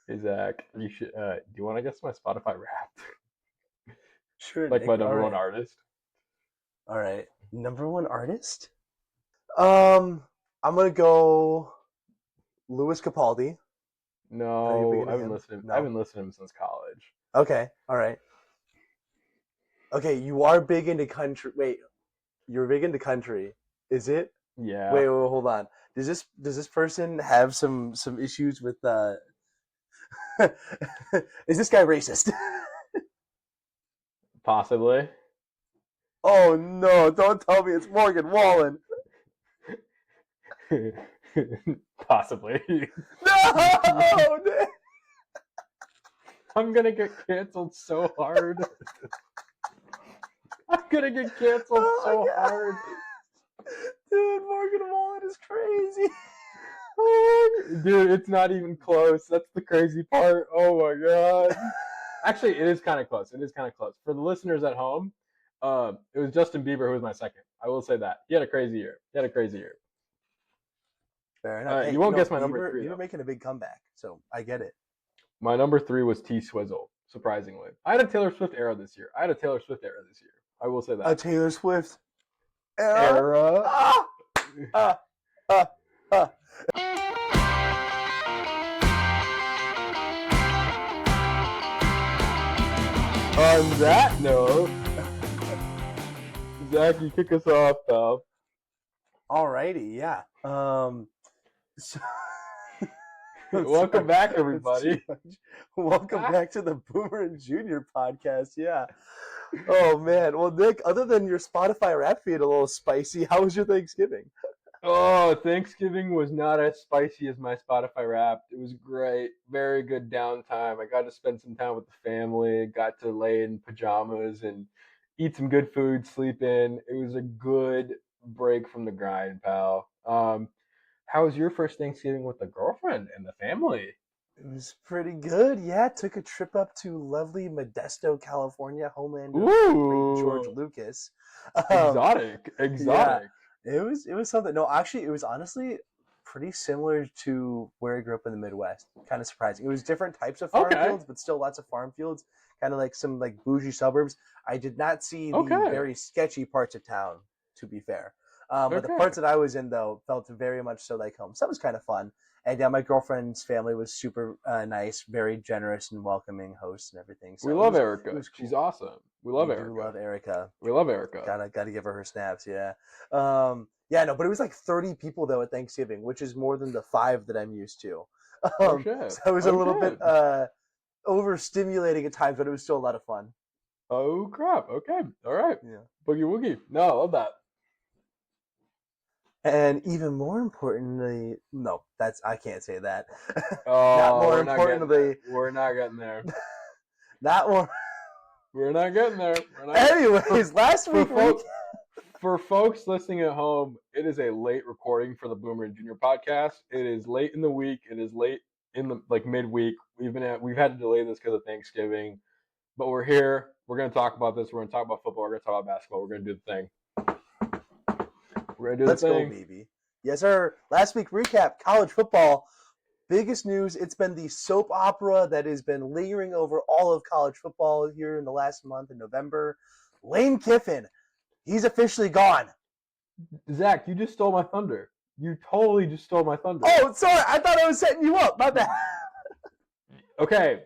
Hey Zach, you should. Do you want to guess my Spotify Wrapped? Sure, Like my Nick. All number one right. artist? All right. Number one artist? Um, I'm gonna go Louis Capaldi. Are you big No, into him? I No. haven't listened to him since college. Okay. All right. Okay, you are big into country. Wait, you're big into country. Is it? Yeah, Wait, hold on. Does this person have some issues with is this guy racist? possibly. Oh no, don't tell me it's Morgan Wallen. Possibly. No! I'm gonna get canceled so hard. I'm gonna get canceled Oh so my hard. god. Dude, Morgan Wallen is crazy. Dude, it's not even close. That's the crazy part. Oh my god. Actually, it is kind of close. It is kind of close. For the listeners at home, it was Justin Bieber who was my second. I will say that. He had a crazy year. He had a crazy year. Fair enough. You Hey, won't guess my number Bieber three, Bieber though. making a big comeback, so I get it. My number three was T Swizzle, surprisingly. I had a Taylor Swift era this year. I will say A that. Taylor Swift era. Era. Ah, ah, ah, ah. On that note, Zach, you kick us off, pal. Alrighty, yeah. So, Welcome sorry, back, that's too everybody. much. Welcome back to the Boomer and Junior podcast. Yeah. Oh man. Well, Nick, other than your Spotify rap feed a little spicy, how was your Thanksgiving? Oh, Thanksgiving was not as spicy as my Spotify Wrapped. It was great. Very good downtime. I got to spend some time with the family, got to lay in pajamas and eat some good food, sleep in. It was a good break from the grind, pal. How was your first Thanksgiving with the girlfriend and the family? It was pretty good. Yeah, took a trip up to lovely Modesto, California, homeland of the great George Ooh, Lucas. Um, exotic, yeah, exotic. it was something. No, actually, it was honestly pretty similar to where I grew up in the Midwest. Kind of surprising. It was different types of farm Okay, fields, but still lots of farm fields. Kind of like some like bougie suburbs. I did not see the okay, very sketchy parts of town, to be fair. But the okay. parts that I was in though felt very much so like home. So that was kind of fun. And yeah, my girlfriend's family was super nice, very generous and welcoming hosts and everything. We So it love was it Erica. was She's cool. awesome. We love We do Erica. love Erica. We love Erica. Gotta give her snaps. Yeah. Yeah. No, but it was like 30 people though at Thanksgiving, which is more than the five that I'm used to. Oh shit. So it was a Oh little bit shit. overstimulating at times, but it was still a lot of fun. Oh crap. Okay. All right. Yeah. Boogie woogie. No, I love that. And even more importantly, no, that's I can't say that. Not Oh, more we're not getting there. importantly, We're not getting there. not more. We're not getting there. We're not getting Anyways, last for week recap. for folks listening at home. It is a late recording for the Boomer and Junior podcast. It is late in the week. It is late in the like midweek. We've had to delay this because of Thanksgiving, but we're here. We're gonna talk about this. We're gonna talk about football. We're gonna talk about basketball. We're gonna do the thing. We're gonna do the Let's go, thing. baby. Yes, sir. Last week recap college football. Biggest news, it's been the soap opera that has been lingering over all of college football here in the last month in November. Lane Kiffin, he's officially gone. Zach, you just stole my thunder. You totally just stole my thunder. Oh, sorry, I thought I was setting you up. My bad. Okay,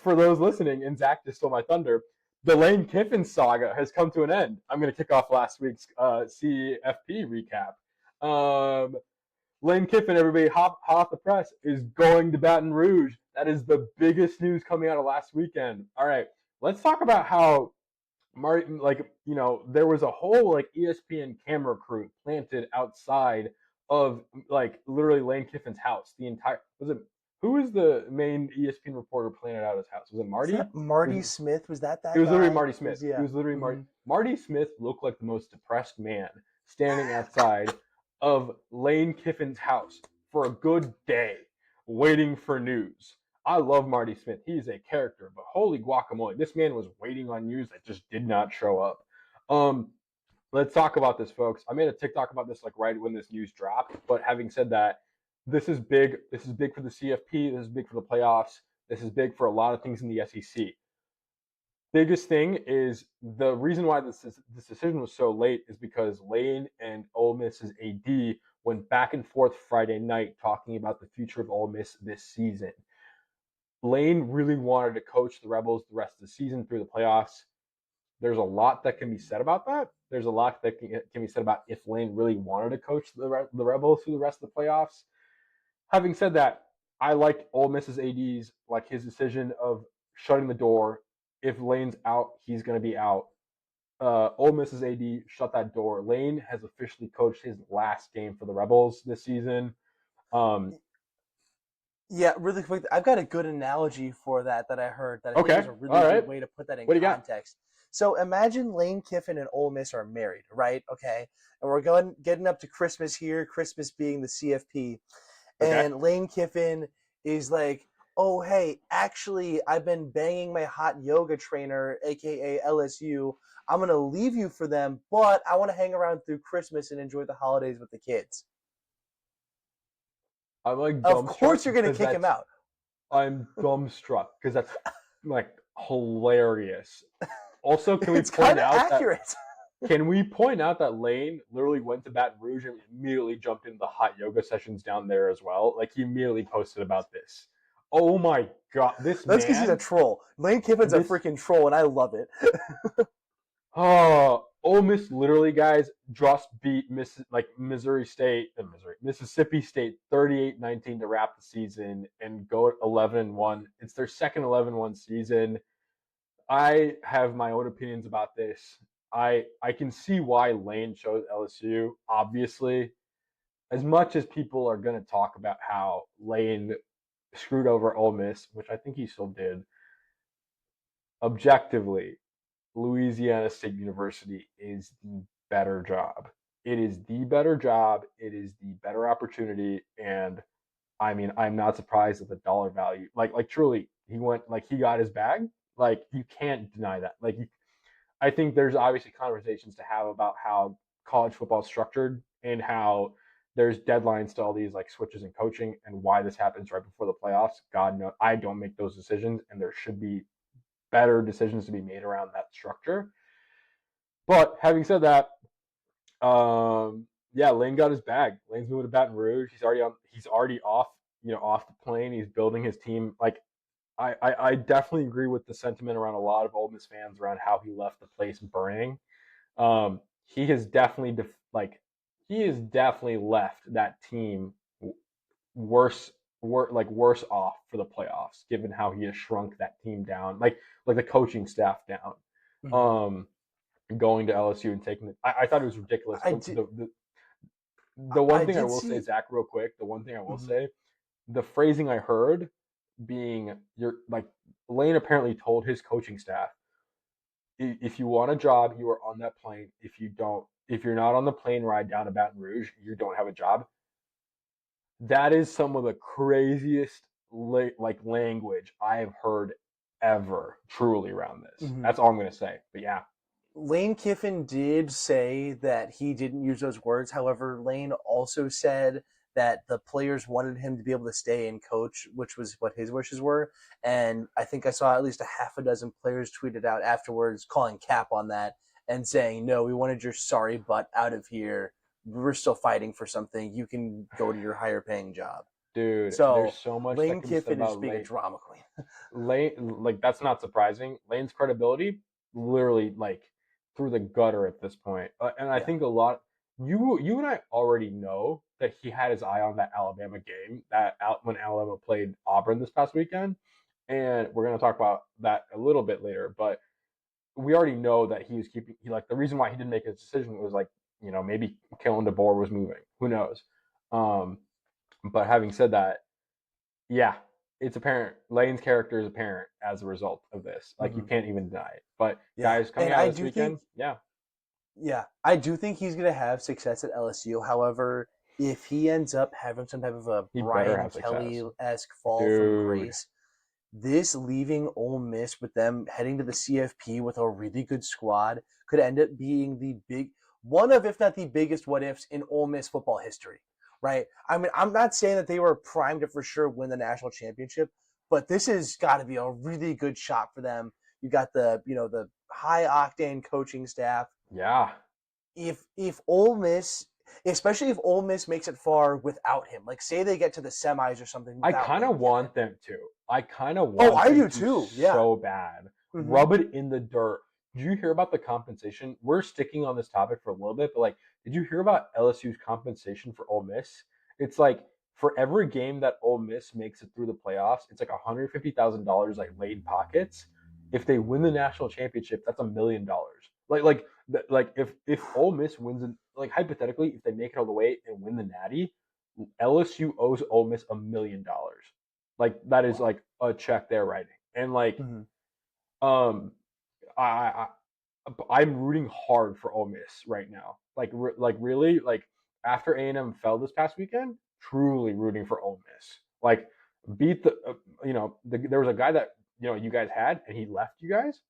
for those listening, and Zach just stole my thunder. The Lane Kiffin saga has come to an end. I'm going to kick off last week's CFP recap. Um, Lane Kiffin, everybody, hot off the press, is going to Baton Rouge. That is the biggest news coming out of last weekend. All right, let's talk about how Martin, there was a whole like ESPN camera crew planted outside of like literally Lane Kiffin's house. The entire was it who was the main ESPN reporter planted out his house? Was it Was Marty? that It was Marty Smith? Was it that was literally guy? Marty It Smith. was, It yeah. was literally Marty. Mm-hmm. Marty Smith looked like the most depressed man standing outside of Lane Kiffin's house for a good day, waiting for news. I love Marty Smith. He's a character, but holy guacamole, this man was waiting on news that just did not show up. Um, let's talk about this, folks. I made a TikTok about this like right when this news dropped. But having said that, this is big. This is big for the CFP. This is big for the playoffs. This is big for a lot of things in the SEC. Biggest thing is the reason why this decision was so late is because Lane and Ole Miss's AD went back and forth Friday night talking about the future of Ole Miss this season. Lane really wanted to coach the Rebels the rest of the season through the playoffs. There's a lot that can be said about that. There's a lot that can be said about if Lane really wanted to coach the Rebels through the rest of the playoffs. Having said that, I like Ole Miss's AD's like his decision of shutting the door. If Lane's out, he's going to be out. Ole Miss's AD shut that door. Lane has officially coached his last game for the Rebels this season. Um, Yeah, really quick. I've got a good analogy for that I heard that I think is okay, a really all good right. way to put that in What do you got? context. So imagine Lane Kiffin and Ole Miss are married, right? Okay, and we're getting up to Christmas here. Christmas being the CFP, Okay. and Lane Kiffin is like, "Oh, hey, actually, I've been banging my hot yoga trainer, aka LSU. I'm gonna leave you for them, but I want to hang around through Christmas and enjoy the holidays with the kids." I'm like Of dumbstruck course, you're gonna because kick him that's out. I'm dumbstruck because that's like hilarious. Also, It's kind of accurate. can we point out that Lane literally went to Baton Rouge and immediately jumped into the hot yoga sessions down there as well? Like he immediately posted about this. Oh my god, this That's because he's a man, troll. Lane Kiffin's a this freaking troll, and I love it. oh Ole Miss literally guys just beat Mississippi State 38-19 to wrap the season and go 11-1. It's their second 11-1 season. I have my own opinions about this. I can see why Lane chose LSU. Obviously, as much as people are going to talk about how Lane screwed over Ole Miss, which I think he still did, objectively, Louisiana State University is the better job. It is the better job. It is the better opportunity, and I mean, I'm not surprised at the dollar value. Like truly, he got his bag. Like you can't deny that. I think there's obviously conversations to have about how college football is structured and how there's deadlines to all these like switches in coaching and why this happens right before the playoffs. God knows I don't make those decisions, and there should be better decisions to be made around that structure. But having said that, yeah, Lane got his bag. Lane's moving to Baton Rouge. He's already off. Off the plane. He's building his team. Like I definitely agree with the sentiment around a lot of Ole Miss fans around how he left the place burning. He has definitely he has definitely left that team worse worse off for the playoffs, given how he has shrunk that team down, like the coaching staff down. Mhm. Um, Going to LSU and taking it, I thought it was ridiculous. I did. The one I thing I did will say, see. Zach, real quick, the one thing I will Mhm. say, the phrasing I heard being you're like Lane apparently told his coaching staff, if you want a job, you are on that plane. If you're not on the plane ride down to Baton Rouge, you don't have a job. That is some of the craziest language I have heard ever, truly around this. Mhm. That's all I'm gonna say. But yeah, Lane Kiffin did say that he didn't use those words. However, Lane also said that the players wanted him to be able to stay and coach, which was what his wishes were. And I think I saw at least a half a dozen players tweeted out afterwards calling cap on that and saying, "No, we wanted your sorry butt out of here. We're still fighting for something. You can go to your higher paying job." dude, there's So so much that Lane can be said Kiffin is about being a drama queen. Lane. Like that's not surprising. Lane's credibility, literally, like through the gutter at this point. And I Yeah. think a lot. You and I already know that he had his eye on that Alabama game when Alabama played Auburn this past weekend, and we're gonna talk about that a little bit later. But we already know that he was keeping. He like the reason why he didn't make his decision was like maybe Kalen DeBoer was moving. Who knows? Um, but having said that, yeah, it's apparent. Lane's character is apparent as a result of this. Like you Hmm. can't even deny it. But Yeah. guys, coming And out I of this do think weekend, yeah, Yeah, I do think he's going to have success at LSU. However, if he ends up having some type of a he better Brian have Kelly success, esque fall from dude. grace, this leaving Ole Miss with them heading to the CFP with a really good squad could end up being the big one of, if not the biggest, what ifs in Ole Miss football history. right? I mean, I'm not saying that they were primed to for sure win the national championship, but this has got to be a really good shot for them. You got the high octane coaching staff. Yeah. If Ole Miss, especially if Ole Miss makes it far without him, like say they get to the semis or something I without kind Lane of Kiffin. want them to. I kind of Oh, want I them do to too. Yeah. so bad. Mm-hmm. Rub it in the dirt. Did you hear about the compensation? We're sticking on this topic for a little bit, but like, did you hear about LSU's compensation for Ole Miss? It's like for every game that Ole Miss makes it through the playoffs, it's like $150,000 like laid pockets. If they win the national championship, that's $1 million. Like if Ole Miss wins, like hypothetically, if they make it all the way and win the Natty, LSU owes Ole Miss $1 million. Like that is Wow. like a check they're writing, and like Mm-hmm. um, I, I'm rooting hard for Ole Miss right now. Like really, like after A&M fell this past weekend, truly rooting for Ole Miss. Like beat there was a guy that you guys had, and he left you guys.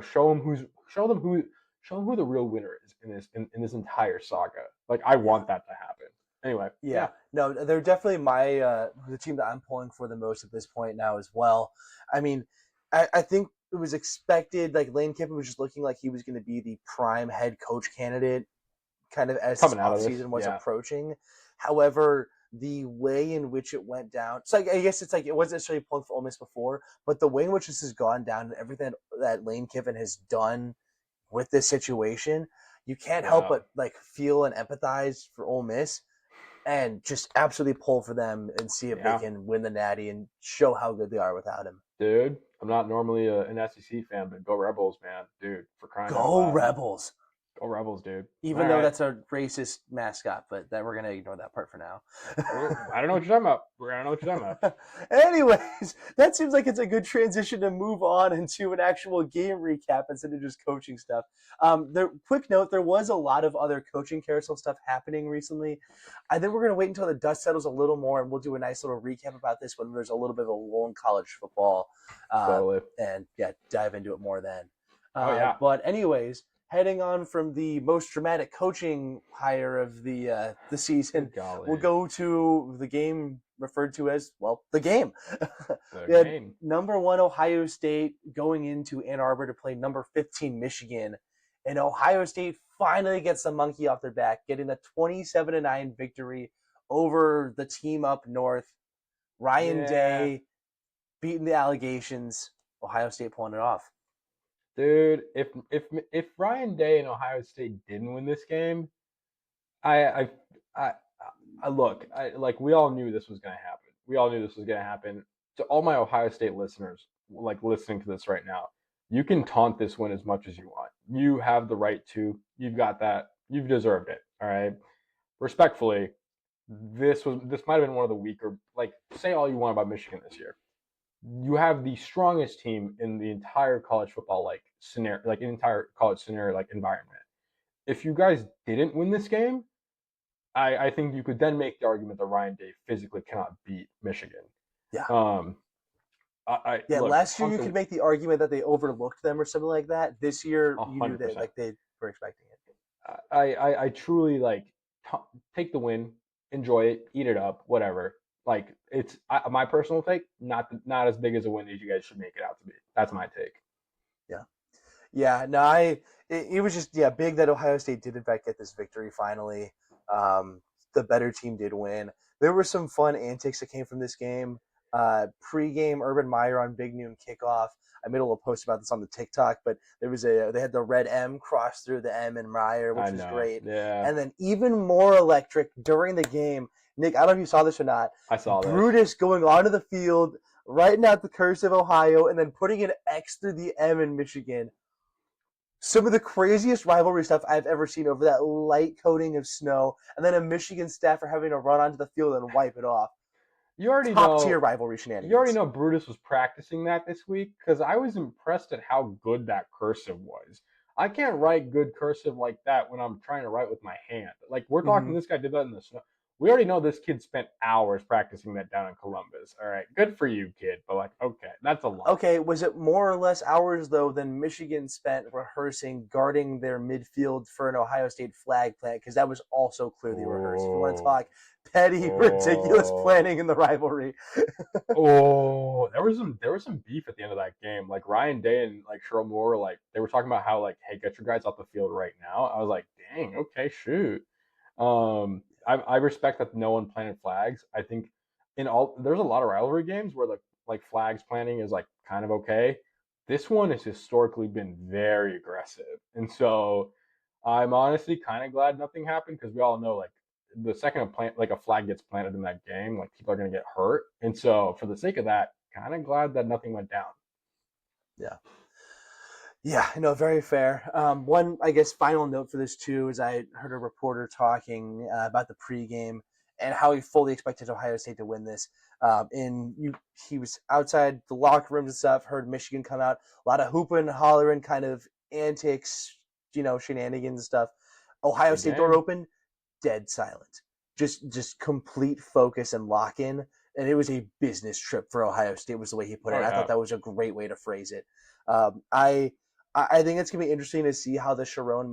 Show them who the real winner is in this entire saga. Like I Yeah. want that to happen. Anyway, Yeah, yeah, no, they're definitely the team that I'm pulling for the most at this point now as well. I mean, I think it was expected. Like Lane Kiffin was just looking like he was going to be the prime head coach candidate, kind of as this coming out of this, offseason was yeah, approaching. However, the way in which it went down, so I guess it's like it wasn't necessarily pulling for Ole Miss before, but the way in which this has gone down and everything that Lane Kiffin has done with this situation, you can't help yeah, but like feel and empathize for Ole Miss and just absolutely pull for them and see if they yeah. can win the Natty and show how good they are without him. Dude, I'm not normally an SEC fan, but go Rebels, man, dude, for crying out Go loud, Rebels! go Rebels, dude. All Even though right. that's a racist mascot, but that we're gonna ignore that part for now. I don't know what you're talking about. I don't know what you're talking about. Anyways, that seems like it's a good transition to move on into an actual game recap instead of just coaching stuff. Quick note: there was a lot of other coaching carousel stuff happening recently. I think we're going to wait until the dust settles a little more, and we'll do a nice little recap about this when there's a little bit of a lull in college football, Totally. and yeah, dive into it more then. Oh yeah. But anyways, heading on from the most dramatic coaching hire of the season, Good we'll golly. go to the game referred to as the game. The We had game. number 1 Ohio State going into Ann Arbor to play number 15 Michigan, and Ohio State finally gets the monkey off their back, getting the 27-9 victory over the team up north. Ryan Yeah. Day beating the allegations. Ohio State pulling it off. Dude, if Ryan Day and Ohio State didn't win this game, I I I, I look, like we all knew this was gonna happen. We all knew this was gonna happen. To all my Ohio State listeners, like listening to this right now, you can taunt this win as much as you want. You have the right to. You've got that. You've deserved it. All right. Respectfully, this might have been one of the weaker. Like, say all you want about Michigan this year. You have the strongest team in the entire college football like scenario, like an entire college scenario like environment. If you guys didn't win this game, I think you could then make the argument that Ryan Day physically cannot beat Michigan. Yeah. Um, I Yeah, look last year you could make the argument that they overlooked them or something like that. This year a you knew hundred that percent. like they were expecting it. I truly like take the win, enjoy it, eat it up, whatever. Like it's my personal take, not as big as a win as you guys should make it out to be. That's my take. Yeah. Yeah, no, it was just big that Ohio State did in fact get this victory finally. The better team did win. There were some fun antics that came from this game. Pre-game, Urban Meyer on Big Noon kickoff. I made a little post about this on the TikTok, but they had the red M cross through the M in Meyer, I which was know. great. Yeah, And then even more electric during the game, Nick, I don't know if you saw this or not. I saw this. Brutus going onto the field, writing out the cursive Ohio, and then putting an X through the M in Michigan. Some of the craziest rivalry stuff I've ever seen over that light coating of snow, and then a Michigan staffer having to run onto the field and wipe it off. You already Top tier know. rivalry You already shenanigans. know Brutus was practicing that this week because I was impressed at how good that cursive was. I can't write good cursive like that when I'm trying to write with my hand. Like we're talking, Mm-hmm. this guy did that in the snow. we already know this kid spent hours practicing that down in Columbus. All right, good for you, kid. But like, okay, that's a lot. Okay, was it more or less hours though than Michigan spent rehearsing guarding their midfield for an Ohio State flag plant? Because that was also clearly rehearsed. If you want to Oh, talk petty, ridiculous oh, planning in the rivalry, oh. There was some beef at the end of that game. Like Ryan Day and like Cheryl Moore, like they were talking about how like, hey, get your guys off the field right now. I was like, dang, okay, shoot. I respect that no one planted flags. I think in all there's a lot of rivalry games where like flags planting is like kind of okay. This one has historically been very aggressive, and so I'm honestly kind of glad nothing happened because we all know like the second a flag gets planted in that game, like people are gonna get hurt, and so for the sake of that, kind of glad that nothing went down. yeah. Yeah, no, very fair. One, I guess, final note for this too is I heard a reporter talking about the pregame and how he fully expected Ohio State to win this. He was outside the locker rooms and stuff. Heard Michigan come out, a lot of hooping, hollering, kind of antics, shenanigans and stuff. Ohio Good State door game. open, dead silent, just complete focus and lock in. And it was a business trip for Ohio State, was the way he put it. Oh And I thought yeah. that was a great way to phrase it. I think it's gonna be interesting to see how the Sharon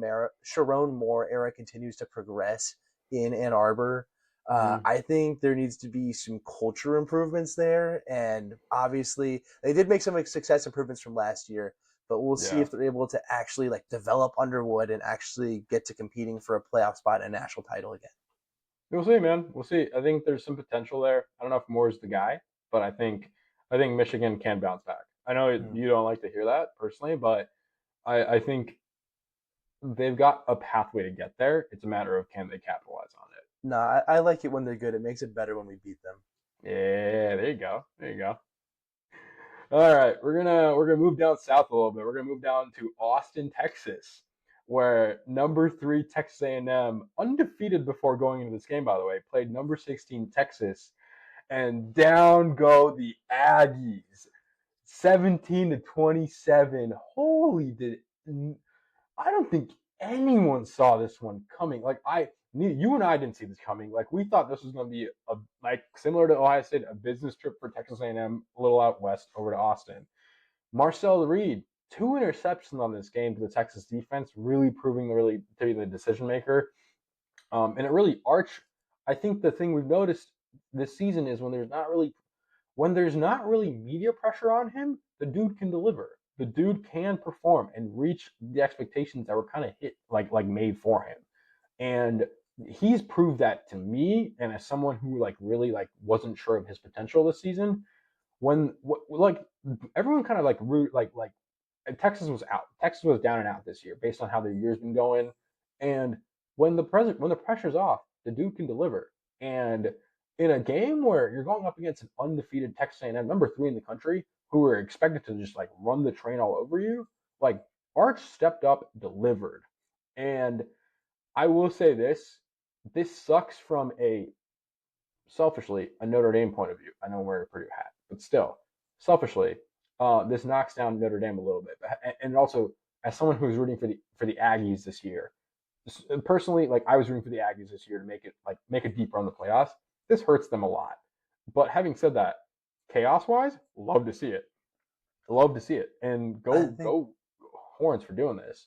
Moore era continues to progress in Ann Arbor. Mm, I think there needs to be some culture improvements there, and obviously they did make some success improvements from last year. But we'll see yeah. if they're able to actually like develop Underwood and actually get to competing for a playoff spot and a national title again. We'll see, man. We'll see. I think there's some potential there. I don't know if Moore's the guy, but I think Michigan can bounce back. I know Mm. you don't like to hear that personally, but I think they've got a pathway to get there. It's a matter of can they capitalize on it. No, I like it when they're good. It makes it better when we beat them. Yeah, there you go. There you go. All right, we're gonna move down south a little bit. We're gonna move down to Austin, Texas, where number three Texas A&M, undefeated before going into this game, by the way, played number 16 Texas, and down go the Aggies, 17-27. Holy did I don't think anyone saw this one coming. Like you and I didn't see this coming. Like we thought this was going to be a like similar to Ohio State, a business trip for Texas A&M, a little out west over to Austin. Marcel Reed, 2 interceptions on this game to the Texas defense, really proving really to be the decision maker. And it really arch. I think the thing we've noticed this season is when there's not really media pressure on him, the dude can deliver. The dude can perform and reach the expectations that were kind of hit like made for him. And he's proved that to me and as someone who like really like wasn't sure of his potential this season when like everyone kind of like Texas was out. Texas was down and out this year based on how their year's been going. And when the pressure's off, the dude can deliver. And in a game where you're going up against an undefeated Texas A&M, number three in the country, who are expected to just like run the train all over you, like Arch stepped up, delivered. And I will say this sucks from a selfishly a Notre Dame point of view. I know I'm wearing a Purdue hat, but still, selfishly, this knocks down Notre Dame a little bit. And also, as someone who's rooting for the Aggies this year, personally, like I was rooting for the Aggies this year to make it deeper on the playoffs. This hurts them a lot. But having said that, chaos wise, love to see it. Love to see it, and I go think go Horns for doing this.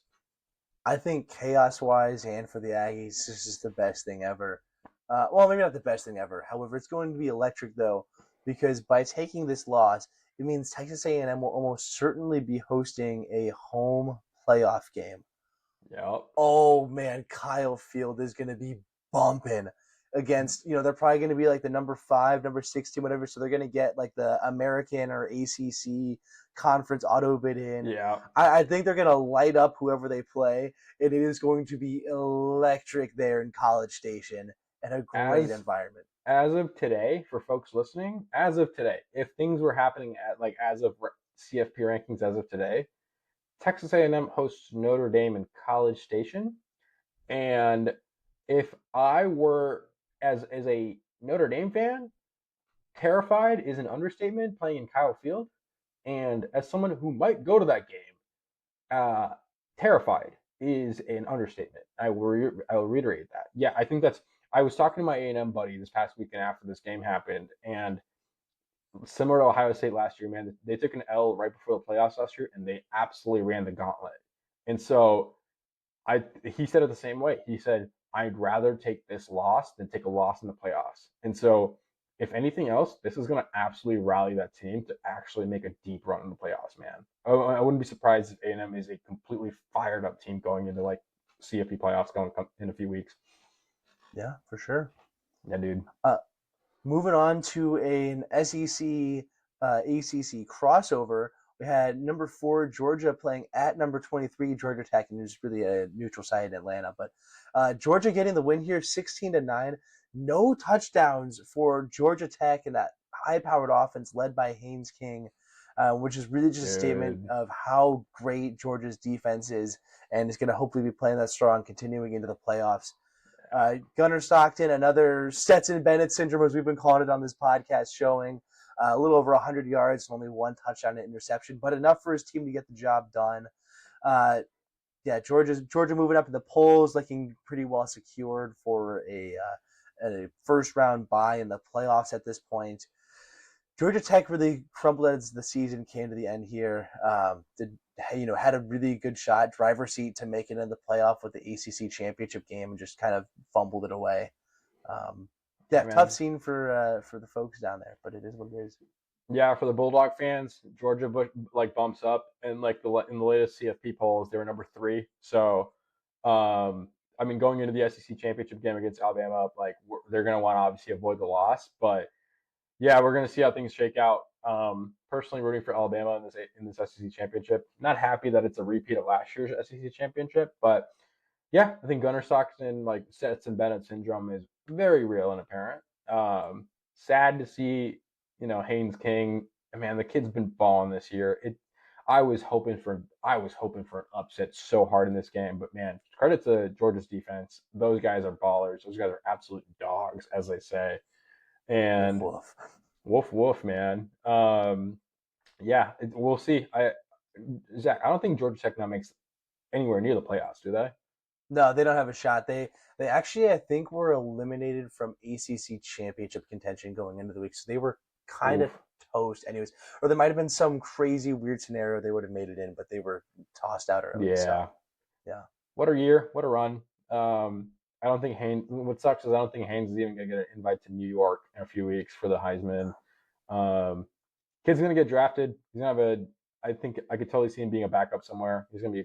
I think chaos wise and for the Aggies, this is the best thing ever. Well, maybe not the best thing ever. However, it's going to be electric though, because by taking this loss, it means Texas A&M will almost certainly be hosting a home playoff game. Yep. Oh man, Kyle Field is going to be bumping against. They're probably going to be like the number 5, number 16, whatever. So they're going to get like the American or ACC conference auto bid in. Yeah. I think they're going to light up whoever they play, and it is going to be electric there in College Station and a great As environment. as of today, for folks listening, as of today, if things were happening at like as of CFP rankings as of today, Texas A&M hosts Notre Dame in College Station, and if I were as a Notre Dame fan, terrified is an understatement playing in Kyle Field, and as someone who might go to that game, uh, terrified is an understatement. I will reiterate that. Yeah, I think that's. I was talking to my A&M buddy this past weekend after this game happened, and similar to Ohio State last year, man, they took an L right before the playoffs last year, and they absolutely ran the gauntlet. And so he said it the same way. He said, I'd rather take this loss than take a loss in the playoffs. And so, if anything else, this is going to absolutely rally that team to actually make a deep run in the playoffs, man. I wouldn't be surprised if A&M is a completely fired up team going into like CFP playoffs going in a few weeks. Yeah, for sure. Yeah, dude. Moving on to an SEC ACC crossover, we had number 4 Georgia playing at number 23 Georgia Tech, and it was really a neutral site in Atlanta. But Georgia getting the win here, 16-9. No touchdowns for Georgia Tech and that high-powered offense led by Haynes King, which is really just a statement of how great Georgia's defense is, and is going to hopefully be playing that strong, continuing into the playoffs. Gunnar Stockton, another Stetson Bennett syndrome, as we've been calling it on this podcast, showing a little over 100 yards, only 1 touchdown and interception, but enough for his team to get the job done. Georgia moving up in the polls, looking pretty well secured for a first round bye in the playoffs at this point. Georgia Tech really crumbled as the season came to the end here. Had a really good shot, driver's seat to make it in the playoff with the ACC championship game, and just kind of fumbled it away. Tough scene for the folks down there, but it is what it is. Yeah, for the Bulldog fans, Georgia bumps up, and in the latest CFP polls, they were number 3. So, going into the SEC championship game against Alabama, they're going to want to obviously avoid the loss, but yeah, we're going to see how things shake out. Personally, rooting for Alabama in this SEC championship. Not happy that it's a repeat of last year's SEC championship, but yeah, I think Gunnar Stockton, Stetson Bennett syndrome is very real and apparent. Sad to see, Haynes King. Man, the kid's been balling this year. I was hoping for an upset so hard in this game, but man, credit to Georgia's defense. Those guys are ballers. Those guys are absolute dogs, as they say. And woof woof, man. We'll see. Zach, I don't think Georgia Tech now makes anywhere near the playoffs, do they? No, they don't have a shot. They actually, I think, were eliminated from ACC championship contention going into the week, so they were kind of toast anyways. Or there might have been some crazy weird scenario they would have made it in, but they were tossed out early. Yeah. So, yeah. What a year. What a run. I don't think Haynes. What sucks is I don't think Haynes is even gonna get an invite to New York in a few weeks for the Heisman. Kid's gonna get drafted. He's gonna have I think I could totally see him being a backup somewhere. He's gonna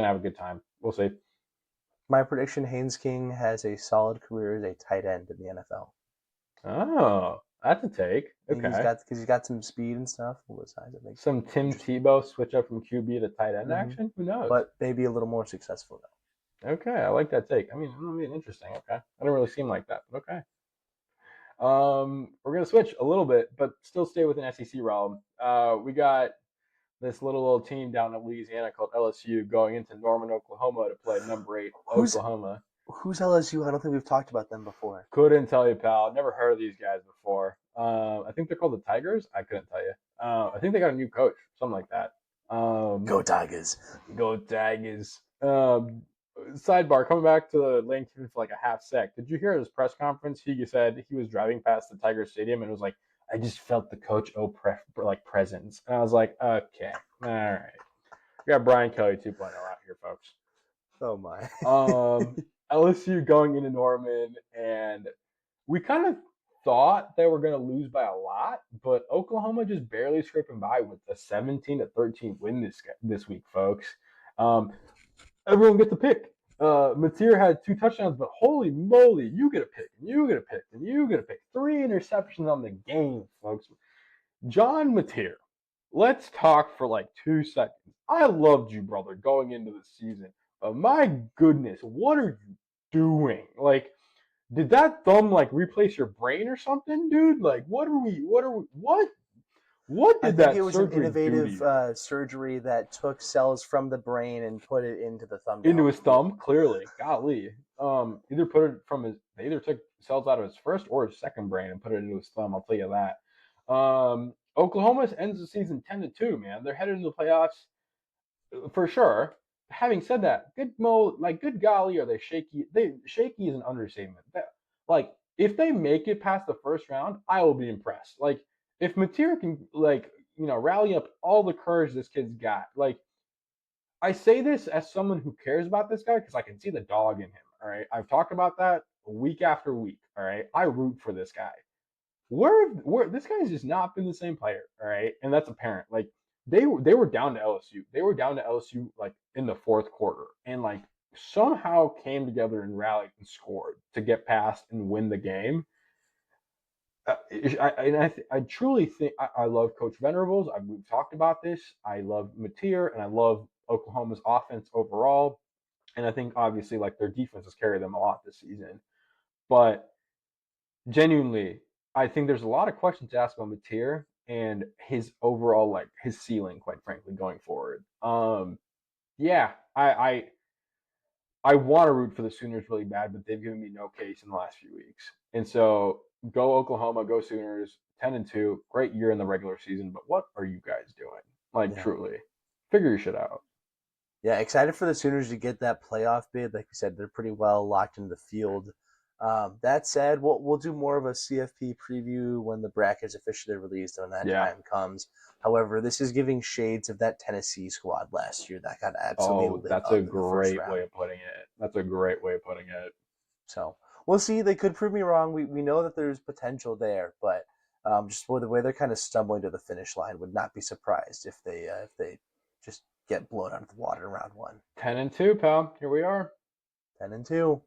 have a good time. We'll see. My prediction: Haynes King has a solid career as a tight end in the NFL. Oh, that's a take. Okay. He's got some speed and stuff. Some Tim Tebow switch up from QB to tight end action. Who knows? But maybe a little more successful though. Okay, I like that take. Interesting. Okay, I don't really seem like that, but okay. We're gonna switch a little bit, but still stay within SEC realm. We got this little team down in Louisiana called LSU going into Norman, Oklahoma to play number 8 Oklahoma. Who's LSU? I don't think we've talked about them before. Couldn't tell you, pal. Never heard of these guys before. I think they're called the Tigers. I couldn't tell you. I think they got a new coach, something like that. Go Tigers! Go Tigers! Sidebar, coming back to Lane Kiffin for a half sec. Did you hear his press conference? He said he was driving past the Tiger Stadium and was like, I just felt the Coach O presence. And I was like, okay, all right. We got Brian Kelly 2.0 out here, folks. Oh, my. LSU going into Norman, and we kind of thought they were going to lose by a lot, but Oklahoma just barely scraping by with a 17-13 win this week, folks. Everyone gets a pick. Mateer had 2 touchdowns, but holy moly, you get a pick, and you get a pick, and you get a pick. 3 interceptions on the game, folks. John Mateer, let's talk for 2 seconds. I loved you, brother, going into the season, but my goodness, what are you doing? Did that thumb replace your brain or something, dude? What did that surgery do? I think it was an innovative surgery that took cells from the brain and put it into the thumb. Into his thumb, clearly. Golly. They either took cells out of his first or his second brain and put it into his thumb, I'll tell you that. Oklahoma ends the season 10-2, man. They're headed into the playoffs for sure. Having said that, good golly, are they shaky? Shaky is an understatement. like if they make it past the first round, I will be impressed. Like if Mateer can rally up all the courage this kid's got. Like I say this as someone who cares about this guy because I can see the dog in him. All right, I've talked about that week after week. All right, I root for this guy. Where this guy's just not been the same player. All right, and that's apparent. Like they were down to LSU. They were down to LSU like in the fourth quarter, and like somehow came together and rallied and scored to get past and win the game. I truly think I love Coach Venerables. We've talked about this. I love Mateer and I love Oklahoma's offense overall. And I think obviously like their defense has carried them a lot this season. But genuinely, I think there's a lot of questions to ask about Mateer and his overall like his ceiling, quite frankly, going forward. Yeah, I want to root for the Sooners really bad, but they've given me no case in the last few weeks. And so go Oklahoma, go Sooners, 10-2, great year in the regular season. But what are you guys doing? Like Yeah. truly, figure your shit out. Yeah, excited for the Sooners to get that playoff bid. Like we said, they're pretty well locked into the field. That said, we'll do more of a CFP preview when the brackets officially released and when that Yeah. time comes. However, this is giving shades of that Tennessee squad last year that got absolutely Oh, lit that's up a in the first great round. way of putting it. That's a great way of putting it. So we'll see. They could prove me wrong. We know that there's potential there, but just for the way they're kind of stumbling to the finish line, would not be surprised if they just get blown out of the water in round one. 10-2, pal. Here we are. 10-2.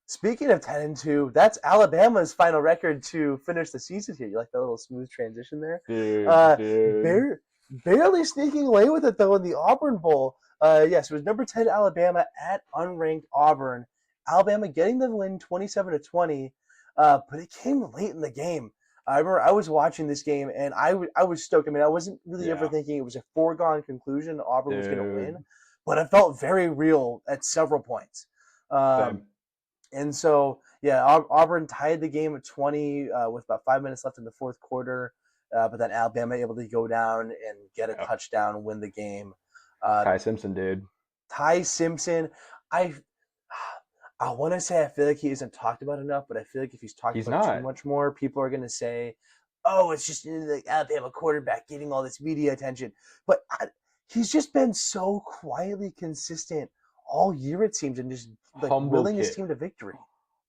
Speaking of 10-2, that's Alabama's final record to finish the season here. You like that little smooth transition there? Dude. Barely sneaking away with it, though, in the Auburn Bowl. Yes, it was number 10 Alabama at unranked Auburn. Alabama getting the win 27-20, but it came late in the game. I remember I was watching this game, and I was stoked. I mean, I wasn't really ever Yeah. thinking it was a foregone conclusion Auburn was going to win, Dude. but it felt very real at several points. Same. And so, yeah, Auburn tied the game at 20 with about 5 minutes left in the fourth quarter, but then Alabama able to go down and get a Yep. touchdown, win the game. Ty Simpson, dude. Ty Simpson, I I want to say I feel like he isn't talked about enough, but I feel like if he's talked He's about too not. much more, people are going to say, "Oh, it's just the Alabama quarterback getting all this media attention." But he's just been so quietly consistent all year, it seems, and just like Humble willing his kid. team to victory.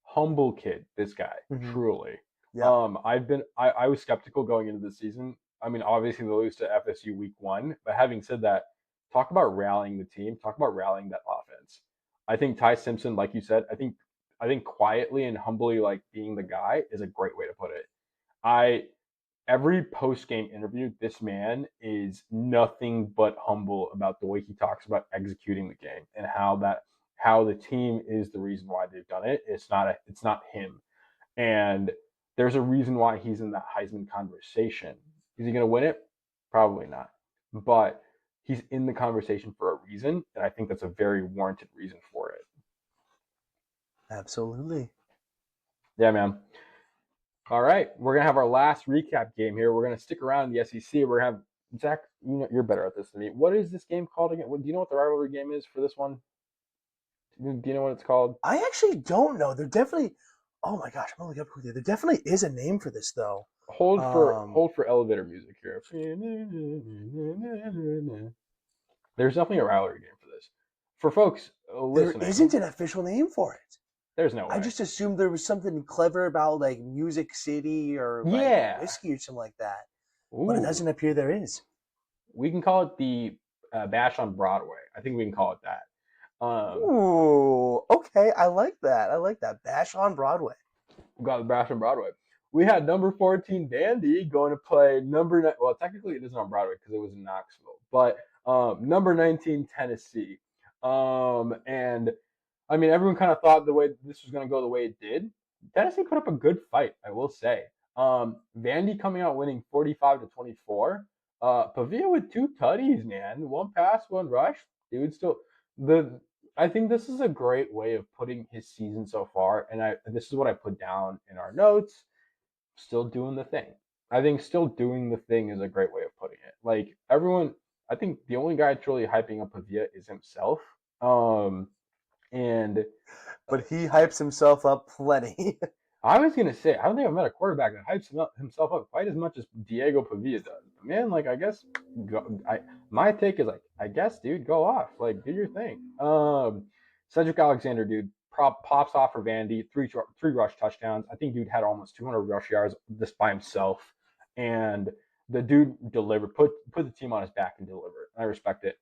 Humble kid, this guy, Mm-hmm. truly. Yeah. I was skeptical going into the season. I mean, obviously they lose to FSU week 1, but having said that, talk about rallying the team, talk about rallying that offense. I think Ty Simpson, like you said, I think quietly and humbly like being the guy is a great way to put it. I every post game interview, this man is nothing but humble about the way he talks about executing the game and how the team is the reason why they've done it. It's not him. And there's a reason why he's in that Heisman conversation. Is he going to win it? Probably not. But he's in the conversation for a reason, and I think that's a very warranted reason for it. Absolutely. Yeah, man. All right, we're gonna have our last recap game here. We're gonna stick around in the SEC. We're gonna have Zach. You're better at this than me. What is this game called again? Do you know what the rivalry game is for this one? Do you know what it's called? I actually don't know. They're definitely. Oh my gosh, I'm gonna look up quickly. There definitely is a name for this though. Hold for elevator music here. There's definitely a rivalry game for this. For folks There listening, isn't an official name for it. there's no I way. just assumed there was something clever about like Music City or like Yeah. whiskey or something like that, but it Ooh. doesn't appear there is. We can call it the Bash on Broadway. I think we can call it that. Ooh, okay, I like that. I like that. Bash on Broadway. We got the Bash on Broadway. We had number 14 Vandy going to play number 9. Well, technically it isn't on Broadway because it was in Knoxville, but number 19 Tennessee. And I mean, everyone kind of thought the way this was going to go the way it did. Tennessee put up a good fight, I will say. Vandy coming out winning 45-24. Pavia with 2 tutties, man. 1 pass, 1 rush. Dude, still the. I think this is a great way of putting his season so far, and this is what I put down in our notes. Still doing the thing. I think still doing the thing is a great way of putting it. Like everyone, I think the only guy truly hyping up Pavia is himself. And But he hypes himself up plenty. I was gonna say I don't think I've met a quarterback that hypes himself up quite as much as Diego Pavia does. Man, like I guess my take is like I guess, dude, go off, like do your thing. Cedric Alexander, dude, pops off for Vandy, three rush touchdowns. I think dude had almost 200 rush yards just by himself, and the dude delivered, put the team on his back and delivered. I respect it,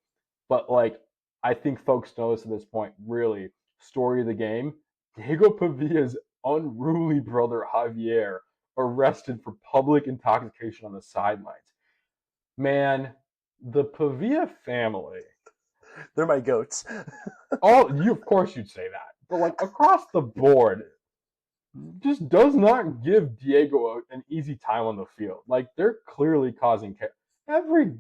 but like I think folks know this at this point. Really, story of the game: Diego Pavia's unruly brother Javier arrested for public intoxication on the sidelines. Man, the Pavia family. They're my goats. All you, of course, you'd say that, but like across the board, just does not give Diego an easy time on the field. Like they're clearly causing every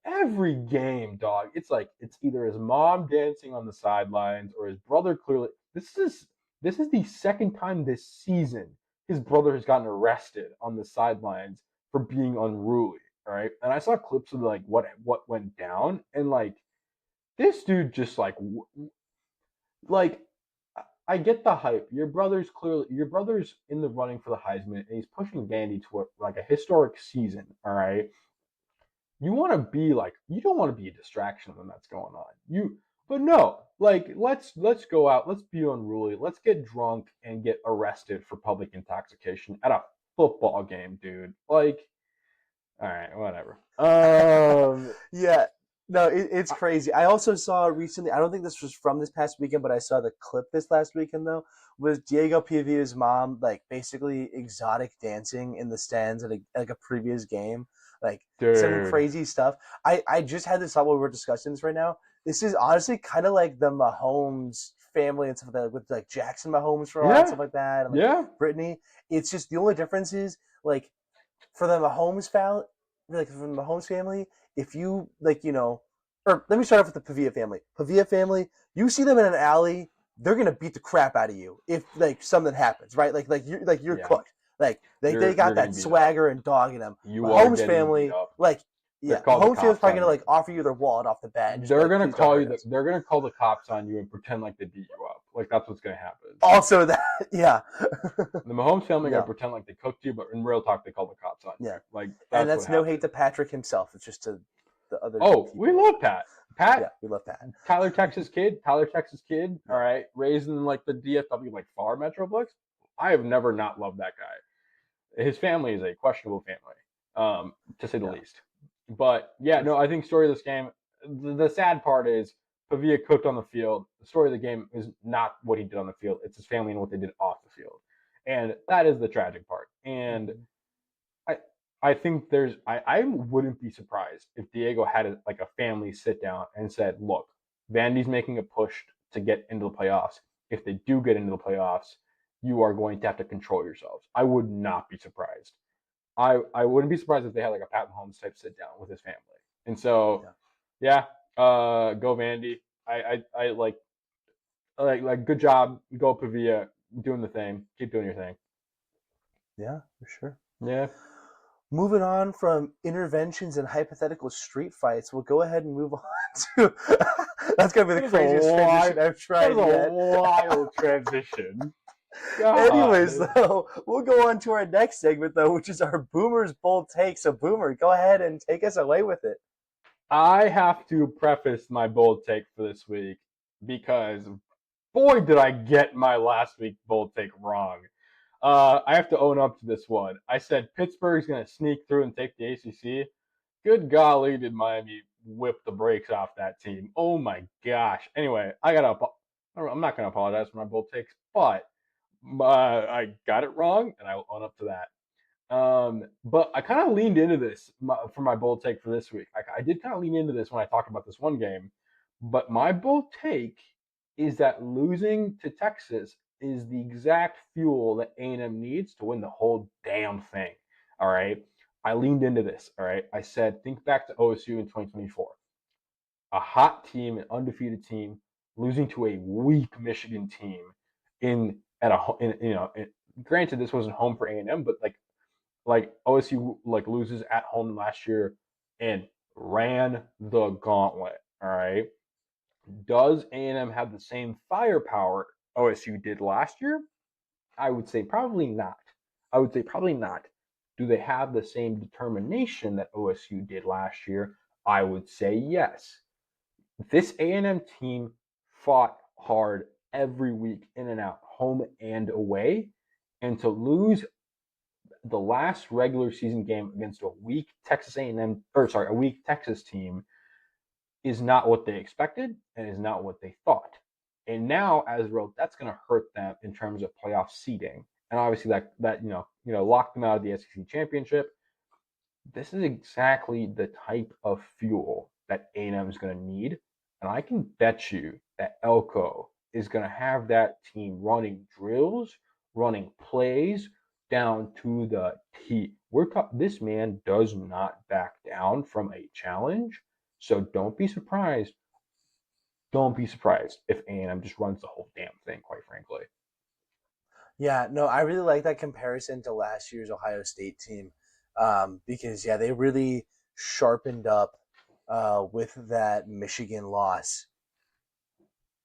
every game, dog. It's like it's either his mom dancing on the sidelines or his brother clearly. This is the second time this season his brother has gotten arrested on the sidelines for being unruly. All right, and I saw clips of like what went down, and like this dude just like I get the hype. Your brother's in the running for the Heisman, and he's pushing Vandy to like a historic season. All right, you want to be like you don't want to be a distraction when that's going on. But no, like let's go out, let's be unruly, let's get drunk and get arrested for public intoxication at a football game, dude. Like, all right, whatever. Yeah. No, it's crazy. I also saw recently, I don't think this was from this past weekend, but I saw the clip this last weekend though, was Diego Piavia's mom like basically exotic dancing in the stands at like a previous game. Like some Dude, crazy stuff. I just had this thought while we were discussing this right now. This is honestly kind of like the Mahomes family and stuff like that, with like Jackson Mahomes for a while and yeah, stuff like that, and like yeah, Brittany. It's just the only difference is like for the Mahomes family, like from the Mahomes family, if you like, or let me start off with the Pavia family. Pavia family, you see them in an alley, they're gonna beat the crap out of you if like something happens, right? Like you're yeah. cooked. Like they You're got getting that beat up. swagger and dog in them. You are Mahomes getting beat family, up. like They're yeah, called the Mahomes family's cops probably on gonna you. like offer you their wallet off the bat and just be They're like, gonna please don't call you. hurt us. They're gonna call the cops on you and pretend like they beat you up. Like that's what's gonna happen. Also that, yeah, The Mahomes family are gonna yeah, pretend like they cooked you, but in real talk, they call the cops on you. yeah. Like And that's what that's no hate happened. to Patrick himself. It's just to the other Oh, we people. love Pat. Yeah, Pat, we love Pat. Tyler, Texas kid. Tyler, Texas kid. All Yeah. right, raised in like the DFW, like far Metroplex. I have never not loved that guy. His family is a questionable family, to say the Yeah, least. But yeah, for no, sure. I think story of this game. The sad part is Pavia cooked on the field. The story of the game is not what he did on the field; it's his family and what they did off the field, and that is the tragic part. And Mhm. I I think I wouldn't be surprised if Diego had like a family sit down and said, look, Vandy's making a push to get into the playoffs. If they do get into the playoffs, you are going to have to control yourselves. I would not be surprised. I wouldn't be surprised if they had like a Pat Mahomes type sit down with his family. And so Yeah, yeah, go Vandy. I like good job. Go Pavia, doing the thing. Keep doing your thing. yeah, for sure. Yeah. Moving on from interventions and hypothetical street fights, we'll go ahead and move on to. That's gonna be That the was a craziest transition wild, I've that was tried a yet. wild transition. Anyways, God. though, we'll go on to our next segment, though, which is our Boomer's Bold Take. So, Boomer, go ahead and take us away with it. I have to preface my bold take for this week because boy did I get my last week bold take wrong. I have to own up to this one. I said Pittsburgh's going to sneak through and take the ACC. Good golly, did Miami whip the brakes off that team? Oh my gosh. Anyway, I'm not going to apologize for my bold takes, but I got it wrong, and I will own up to that. But I kind of leaned into this for my bold take for this week. I did kind of lean into this when I talked about this one game, but my bold take is that losing to Texas is the exact fuel that A&M needs to win the whole damn thing. All right. I leaned into this. All right. I said, think back to OSU in 2024. A hot team, an undefeated team, losing to a weak Michigan team in at a in, you know. Granted, this wasn't home for A&M, but like OSU like loses at home last year and ran the gauntlet. All right. Does A&M have the same firepower OSU did last year? I would say probably not. I would say probably not. Do they have the same determination that OSU did last year? I would say yes. This A&M team fought hard every week in and out, home and away, and to lose the last regular season game against a weak Texas A&M or sorry, a weak Texas team is not what they expected and is not what they thought. And now, as well, that's going to hurt them in terms of playoff seeding. And obviously, that locked them out of the SEC championship. This is exactly the type of fuel that A&M is going to need, and I can bet you that Elko is going to have that team running drills, running plays down to the T. This man does not back down from a challenge, so don't be surprised. Don't be surprised if A&M just runs the whole damn thing, quite frankly. Yeah, no, I really like that comparison to last year's Ohio State team because, yeah, they really sharpened up with that Michigan loss.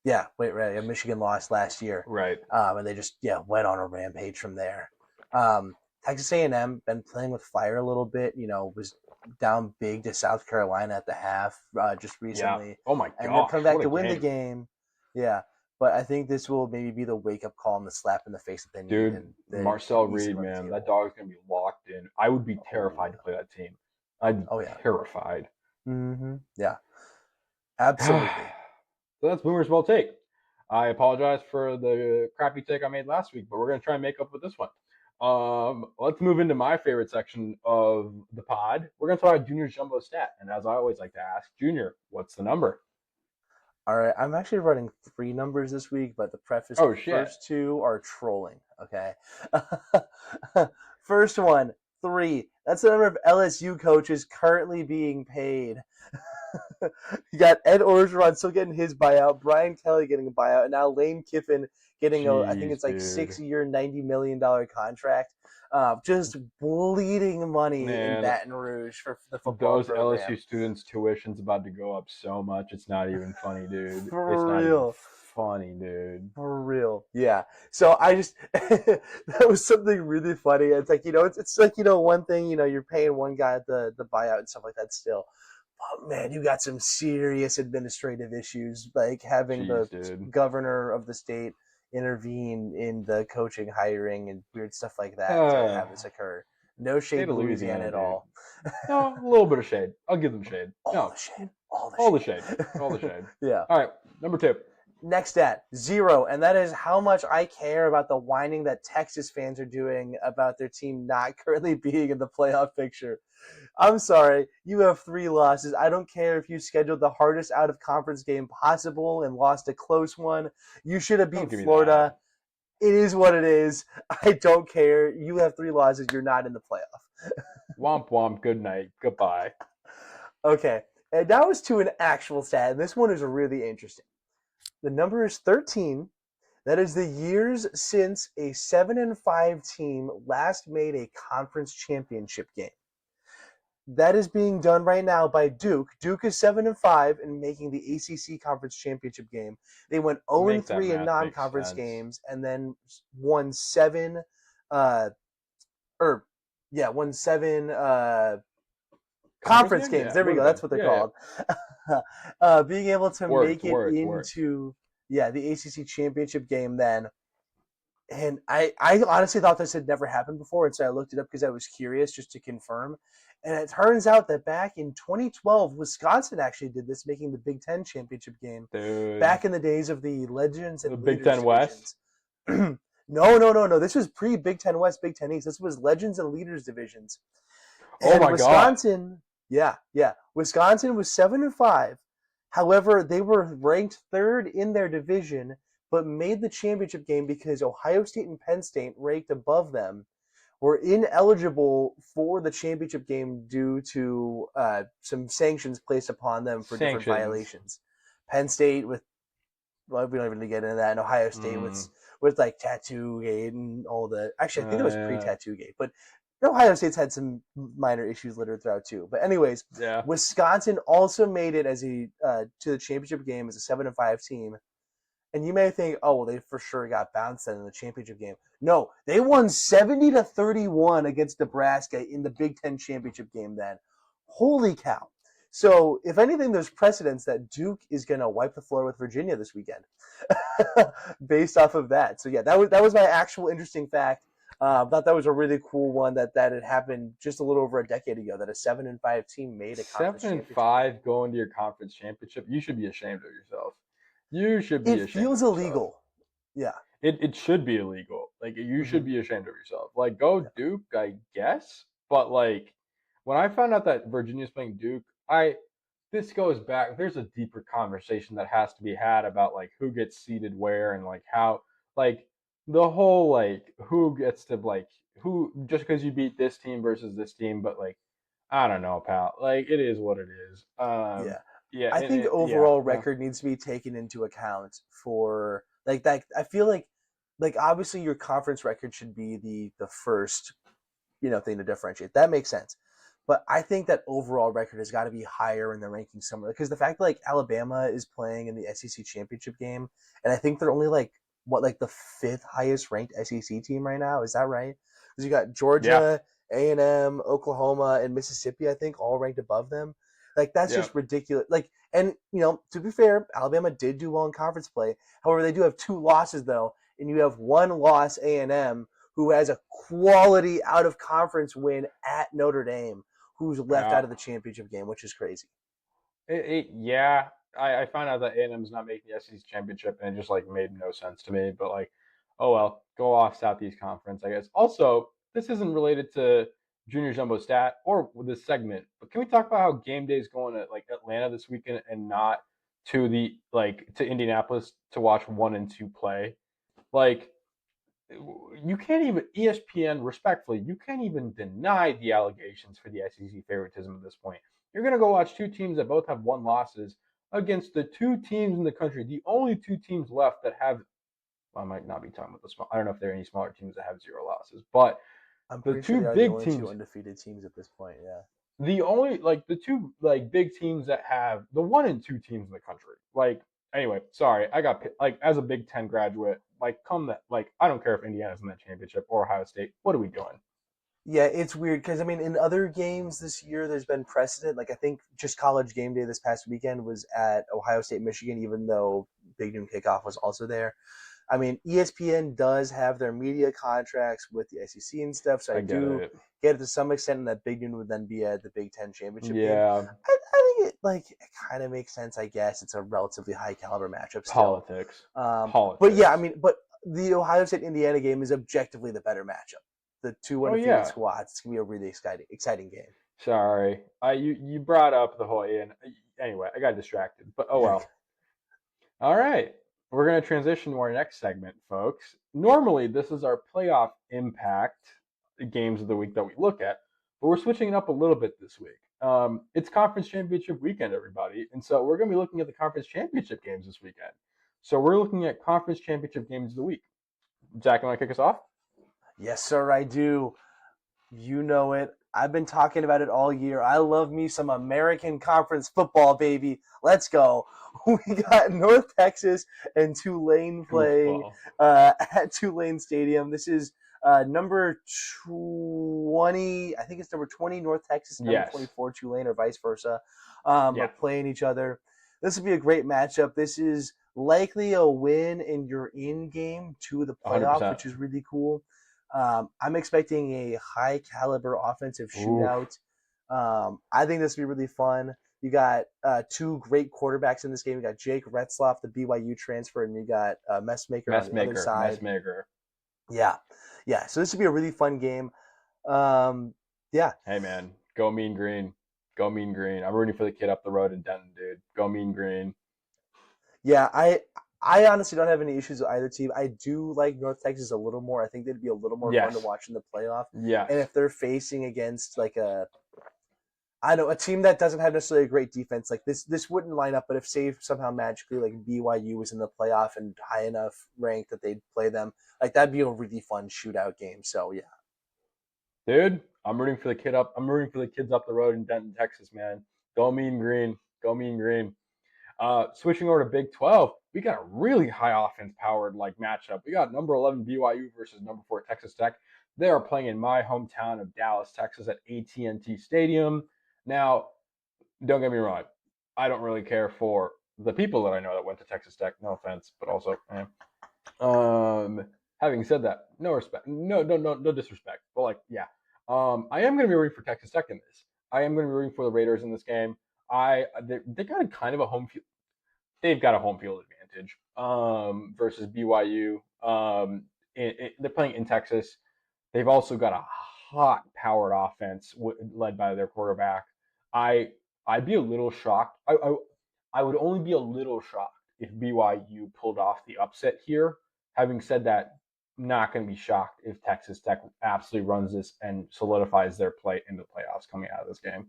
Yeah, right, Michigan lost last year, Right. and they just went on a rampage from there. Texas A&M been playing with fire a little bit. Was down big to South Carolina at the half just Yeah. recently, Oh my and then gosh, come back what a to win the game. game. Yeah, but I think this will maybe be the wake up call and the slap in the face that they need, Dude, and they Marcel needs to Reed, run the man, that table. dog's gonna be locked in. I would be Oh terrified to play that team. I'd be yeah, oh yeah, terrified. yeah, So absolutely. that's Boomer's Well Take. I apologize for the crappy take I made last week, but we're gonna try and make up with this one. Let's move into my favorite section of the pod. We're gonna talk about Junior's jumbo stat, and as I always like to ask, Junior, what's the number? All right, I'm actually running three numbers this week, but the preface, Oh the shit, first two are trolling. Okay, first one, three. That's the number of LSU coaches currently being paid. You got Ed Orgeron still getting his buyout, Brian Kelly getting a buyout, and now Lane Kiffin getting I think jeez, it's like dude, 6 year, $90 million contract. Just bleeding money in man, Baton Rouge for the football those LSU program. students' tuition's about to go up so much. It's not even funny, dude. It's For not even real. funny, dude. For real. Yeah. So I just that was something really funny. It's like, it's like, one thing, you're paying one guy at the buyout and stuff like that still. But man, you got some serious administrative issues, like having the Jeez, dude. governor of the state intervene in the coaching hiring and weird stuff like that to have this occur. No shade State to of Louisiana Louisiana, at dude. all. No, a little bit of shade. I'll give them shade. All No, the shade. All all the shade. the All the shade. shade. Yeah. All right, number two. Next stat, 0, and that is how much I care about the whining that Texas fans are doing about their team not currently being in the playoff picture. I'm sorry, you have 3 losses. I don't care if you scheduled the hardest out of conference game possible and lost a close one. You should have Don't beat give me Florida. that. It is what it is. I don't care. You have 3 losses. You're not in the playoff. Womp womp. Good night. Goodbye. Okay, and that was to an actual stat, and this one is really interesting. The number is 13. That is the years since a 7-5 team last made a conference championship game. That is being done right now by Duke. Duke is 7-5 and making the ACC conference championship game. They went Make that 0-3 in math make non-conference sense. games and then won 7 uh or won 7 Conference conference games? games. Yeah, There we would go. have been. That's what they're Yeah, called. Being able to yeah. make it Worked. into the ACC championship game then. And I honestly thought this had never happened before, and so I looked it up because I was curious just to confirm. And it turns out that back in 2012, Wisconsin actually did this, making the Big Ten championship game Dude. back in the days of the Legends The and Big Leaders Ten West. divisions. No. This was pre Big Ten West, Big Ten East. This was Legends and Leaders divisions. Oh And my god. Wisconsin, Wisconsin was 7-5. However, they were ranked third in their division, but made the championship game because Ohio State and Penn State, ranked above them, were ineligible for the championship game due to some sanctions placed upon them for different Sanctions. violations. Penn State with, well, we don't even get into that, and Ohio State Mm. with like Tattoo Gate and all the. Actually, I think it was Yeah. pre-Tattoo Gate, but Ohio State's had some minor issues littered throughout too. But anyways, Yeah. Wisconsin also made it as a to the championship game as a 7-5 team, And you may think, oh, well, they for sure got bounced in the championship game. No, they won 70-31 against Nebraska in the Big Ten championship game. Then, holy cow! So, if anything, there's precedence that Duke is going to wipe the floor with Virginia this weekend, based off of that. So, yeah, that was my actual interesting fact. Thought that was a really cool one that had happened just a little over a decade ago. That a 7-5 team made a conference Seven and championship game. five going to your conference championship. You should be ashamed of yourself. You should be It ashamed feels of yourself. illegal. Yeah. It should be illegal. Like you Mm-hmm. should be ashamed of yourself. Like go Duke, I guess. But like when I found out that Virginia's playing Duke, this goes back. There's a deeper conversation that has to be had about like who gets seated where and like how like the whole like who gets to like who just because you beat this team versus this team, but like I don't know, pal. Like it is what it is. Yeah. Yeah, I think yeah, overall no, record needs to be taken into account for like that. I feel like obviously your conference record should be the first thing to differentiate. That makes sense. But I think that overall record has got to be higher in the rankings somewhere because the fact that like Alabama is playing in the SEC championship game, and I think they're only like the fifth highest ranked SEC team right now. Is that right? Because you got yeah, Georgia, A&M, Oklahoma, and Mississippi. I think all ranked above them. Like that's yeah. just ridiculous. Like, and to be fair, Alabama did do well in conference play. However, they do have two losses though, and you have one loss A&M who has a quality out of conference win at Notre Dame, who's left Yeah. out of the championship game, which is crazy. Yeah, I found out that A&M's not making the SEC championship, and it just like made no sense to me. But like, oh well, go off Southeast Conference, I guess. Also, this isn't related to Junior Jumbo Stat or this segment, but can we talk about how game day is going to like Atlanta this weekend and not to the like to Indianapolis to watch 1 and 2 play? Like, you can't even ESPN respectfully, you can't even deny the allegations for the SEC favoritism at this point. You're going to go watch two teams that both have one losses against the two teams in the country, the only two teams left that have. Well, I might not be talking about the small. I don't know if there are any smaller teams that have zero losses, but I'm the pretty sure two they are the big only two teams, undefeated teams at this point. Yeah. the only like the two like big teams that have the 1 and 2 teams in the country. Like anyway, sorry, I got like as a Big Ten graduate, like come that like I don't care if Indiana's in that championship or Ohio State. What are we doing? Yeah, it's weird because I mean, in other games this year, there's been precedent. Like I think just College Game Day this past weekend was at Ohio State, Michigan, even though Big Noon Kickoff was also there. I mean, ESPN does have their media contracts with the SEC and stuff, so I I get do it. get it to some extent. And that Big Noon would then be at the Big Ten championship game. Yeah, I think it kind of makes sense. I guess it's a relatively high caliber matchup still. politics, But yeah, I politics. mean, but the Ohio State Indiana game is objectively the better matchup. The two Oh undefeated yeah. squads. It's gonna be a really exciting game. Sorry, I you brought up the whole and anyway, I got distracted. But oh You're well. All right. We're going to transition to our next segment, folks. Normally, this is our playoff impact games of the week that we look at, but we're switching it up a little bit this week. It's conference championship weekend, everybody. And so we're going to be looking at the conference championship games this weekend. So we're looking at conference championship games of the week. Zach, you want to kick us off? Yes, sir, I do. You know it. I've been talking about it all year. I love me some American Conference football, baby. Let's go. We got North Texas and Tulane playing Goofball. at Tulane Stadium. This is number 20. I think it's number 20 North Texas, number Yes. 24 Tulane, or vice versa, Yeah. are playing each other. This would be a great matchup. This is likely a win, and you're in game to the playoff, 100%. which is really cool. I'm expecting a high caliber offensive Oof. shootout. I think this will be really fun. You got two great quarterbacks in this game. You got Jake Retzloff, the BYU transfer, and you got Messmaker on the other Messmaker. side. Messmaker. Yeah, yeah. So this will be a really fun game. Yeah, Hey, man. Go Mean Green. Go Mean Green. I'm rooting for the kid up the road in Denton, dude. Go Mean Green. yeah. I honestly don't have any issues with either team. I do like North Texas a little more. I think they'd be a little more fun to Yes. watch in the playoff. And Yes. if they're facing against like I know a team that doesn't have necessarily a great defense like this wouldn't line up. But if say somehow magically like BYU was in the playoff and high enough ranked that they'd play them, like that'd be a really fun shootout game. So yeah, Dude, I'm rooting for the kid up. I'm rooting for the kids up the road in Denton, Texas, man. Go Mean Green. Go Mean Green. Switching over to Big 12. we got a really high offense powered like matchup. We got number 11 BYU versus number 4 Texas Tech. They are playing in my hometown of Dallas, Texas at AT&T Stadium. Now, don't get me wrong. I don't really care for the people that I know that went to Texas Tech. No offense, but also, having said that, no respect, no disrespect, but like, yeah, I am going to be rooting for Texas Tech in this. I am going to be rooting for the Raiders in this game. They got a kind of a home field. They've got a home field advantage versus BYU. They're playing in Texas. They've also got a hot powered offense led by their quarterback. I'd be a little shocked. I would only be a little shocked if BYU pulled off the upset here. Having said that, not going to be shocked if Texas Tech absolutely runs this and solidifies their play in the playoffs coming out of this game.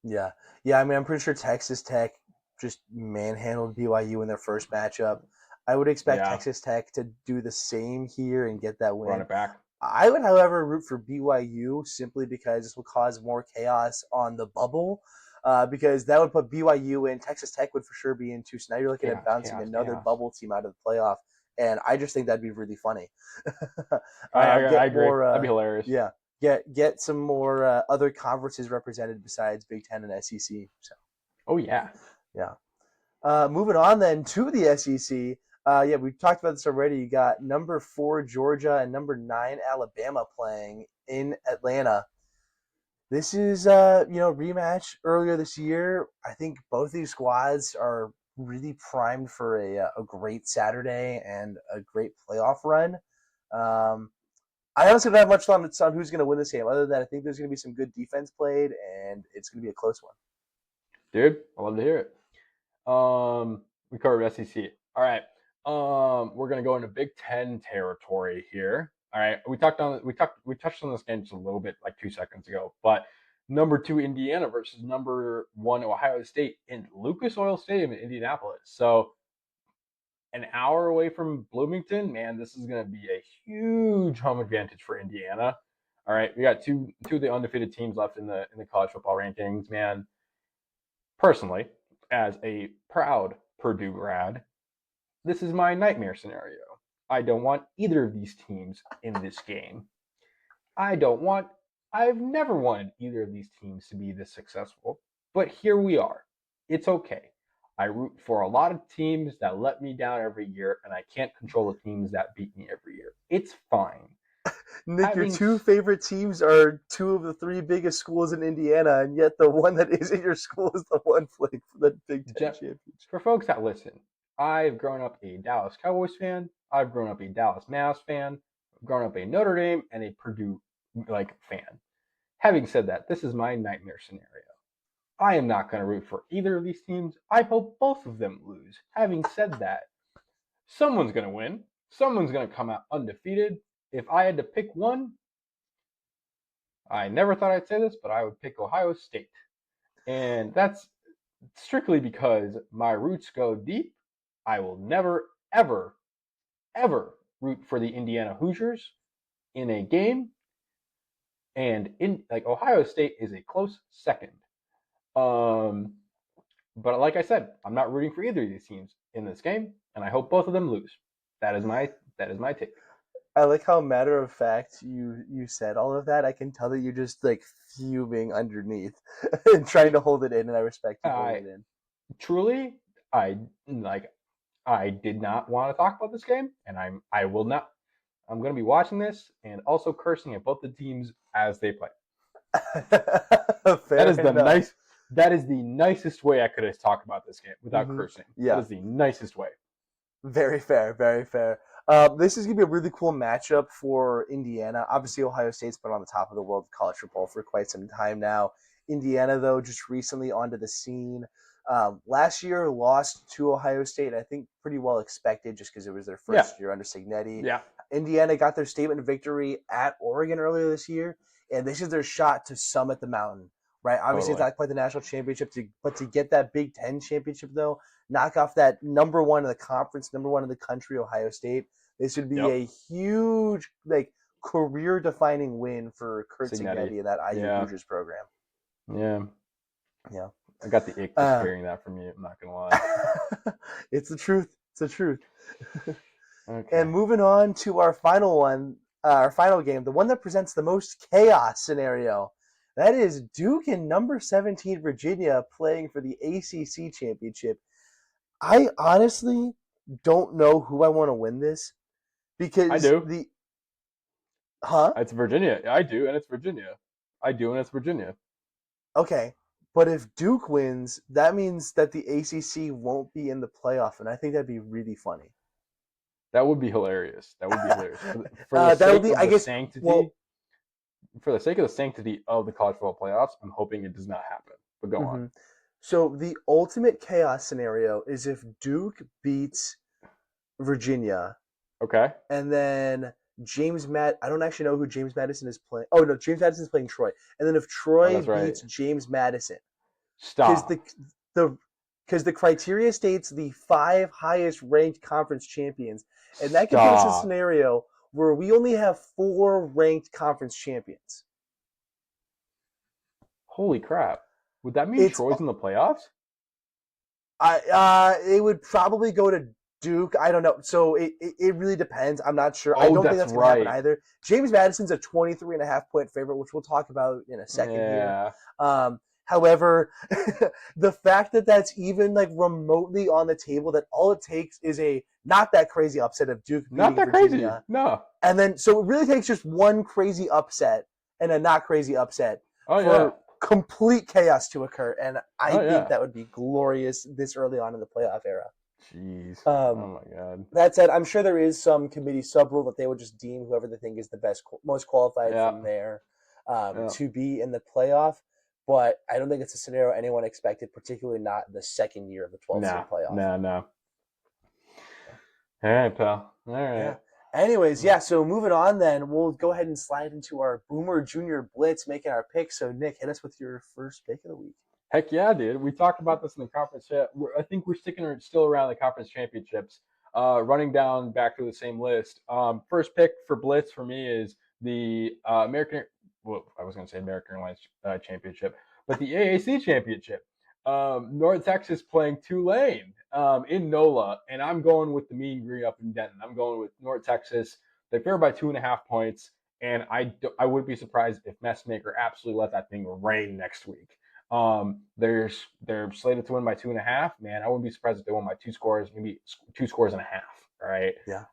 Yeah. Yeah, I mean, I'm pretty sure Texas Tech just manhandled BYU in their first matchup. I would expect Yeah. Texas Tech to do the same here and get that win. Run it back. I would, however, root for BYU simply because this will cause more chaos on the bubble. Because that would put BYU in. Texas Tech would for sure be in too. So now you're looking at bouncing another bubble team out of the playoff. And I just think that'd be really funny. I agree. That'd be hilarious. Yeah. Get some more other conferences represented besides Big Ten and SEC. So. Oh, yeah. Yeah. Moving on then to the SEC. Yeah, we talked about this already. You got number 4 Georgia and number 9 Alabama playing in Atlanta. This is rematch earlier this year. I think both these squads are really primed for a great Saturday and a great playoff run. I honestly don't have much thoughts on who's going to win this game, other than I think there's going to be some good defense played, and it's going to be a close one. Dude, I love to hear it. We covered SEC. All right. We're gonna go into Big Ten territory here. All right. We touched on this game just a little bit like 2 seconds ago, but number 2 Indiana versus number 1 Ohio State in Lucas Oil Stadium in Indianapolis. So an hour away from Bloomington, man, this is gonna be a huge home advantage for Indiana. All right, we got two of the undefeated teams left in the college football rankings, man. Personally, as a proud Purdue grad, this is my nightmare scenario. I don't want either of these teams in this game. I've never wanted either of these teams to be this successful, but here we are. It's okay. I root for a lot of teams that let me down every year, and I can't control the teams that beat me every year. It's fine. Nick, your 2 favorite teams are 2 of the 3 biggest schools in Indiana, and yet the one that isn't your school is the one playing for the Big Ten championship. For folks that listen, I've grown up a Dallas Cowboys fan. I've grown up a Dallas Mavs fan. I've grown up a Notre Dame and a Purdue fan. Having said that, this is my nightmare scenario. I am not going to root for either of these teams. I hope both of them lose. Having said that, someone's going to win. Someone's going to come out undefeated. If I had to pick one, I never thought I'd say this, but I would pick Ohio State. And that's strictly because my roots go deep. I will never, ever, ever root for the Indiana Hoosiers in a game. And Ohio State is a close second. But like I said, I'm not rooting for either of these teams in this game, and I hope both of them lose. That is my take. I like how matter of fact you said all of that. I can tell that you're just fuming underneath and trying to hold it in, and I respect you holding it in. Truly, I did not want to talk about this game, and I will not. I'm going to be watching this and also cursing at both the teams as they play. That is the nicest way I could have talked about this game without cursing. Yeah. That is the nicest way. Very fair, very fair. This is going to be a really cool matchup for Indiana. Obviously, Ohio State's been on the top of the world of college football for quite some time now. Indiana, though, just recently onto the scene. Last year, lost to Ohio State. I think pretty well expected just because it was their first year under Cignetti. Yeah. Indiana got their statement of victory at Oregon earlier this year, and this is their shot to summit the mountain. Right, obviously it's not quite the national championship, but to get that Big Ten championship though, knock off that number 1 in the conference, number 1 in the country, Ohio State. This would be a huge, career-defining win for Kurt Cignetti and that IU Hoosiers program. Yeah. I got the ick just hearing that from you. I'm not gonna lie. It's the truth. It's the truth. Okay. And moving on to our final one, our final game, the one that presents the most chaos scenario. That is Duke and number 17 Virginia playing for the ACC championship. I honestly don't know who I want to win this I because do. the huh? It's Virginia. I do, and it's Virginia. I do, and it's Virginia. Okay. But if Duke wins, that means that the ACC won't be in the playoff, and I think that'd be really funny. That would be hilarious. That would be hilarious. For the That would sake be, of I the guess. sanctity, Well, for the sake of the sanctity of the college football playoffs, I'm hoping it does not happen. But go on. mhm. So the ultimate chaos scenario is if Duke beats Virginia, Okay. and then I don't actually know who James Madison is playing. Oh no, James Madison is playing Troy. And then if Oh, Troy that's right. beats James Madison, because Stop. the because the criteria states the five highest ranked conference champions, and that could put us in a Stop. scenario where we only have four ranked conference champions. Holy crap. Would that mean It's Troy's in the playoffs? it would probably go to Duke. I don't know. So it really depends. I'm not sure. I Oh, don't think that's that's going to happen right. either. James Madison's a 23.5 point favorite, which we'll talk about in a second here. Yeah. However, the fact that that's even like remotely on the table, that all it takes is a not that crazy upset of Duke Not beating that crazy. Virginia. No. And then, so it really takes just one crazy upset and a not crazy upset Oh, yeah. for complete chaos to occur. And I Oh, think yeah. that would be glorious this early on in the playoff era. Jeez. Oh, Um, my God. that said, I'm sure there is some committee sub rule that they would just deem whoever they think is the best, most qualified Yeah. from there Yeah. to be in the playoff. But I don't think it's a scenario anyone expected, particularly not the second year of the 12 Nah. team playoff. Nah, nah. All right, pal. All Yeah. right. Anyways, yeah, so moving on then, we'll go ahead and slide into our Boomer Junior Blitz, making our picks. So, Nick, hit us with your first pick of the week. Heck yeah, dude. We talked about this in the conference. I think we're sticking still around the conference championships. Running down back to the same list. First pick for Blitz for me is the American. Well, I was going to say American Airlines Championship, but the AAC Championship. North Texas playing Tulane in NOLA, and I'm going with the Mean Green up in Denton. I'm going with North Texas. They favored by 2.5 points, and I wouldn't be surprised if Messmaker absolutely let that thing rain next week. They're slated to win by 2.5. Man, I wouldn't be surprised if they won by two scores, maybe 2.5 scores. All right. Yeah.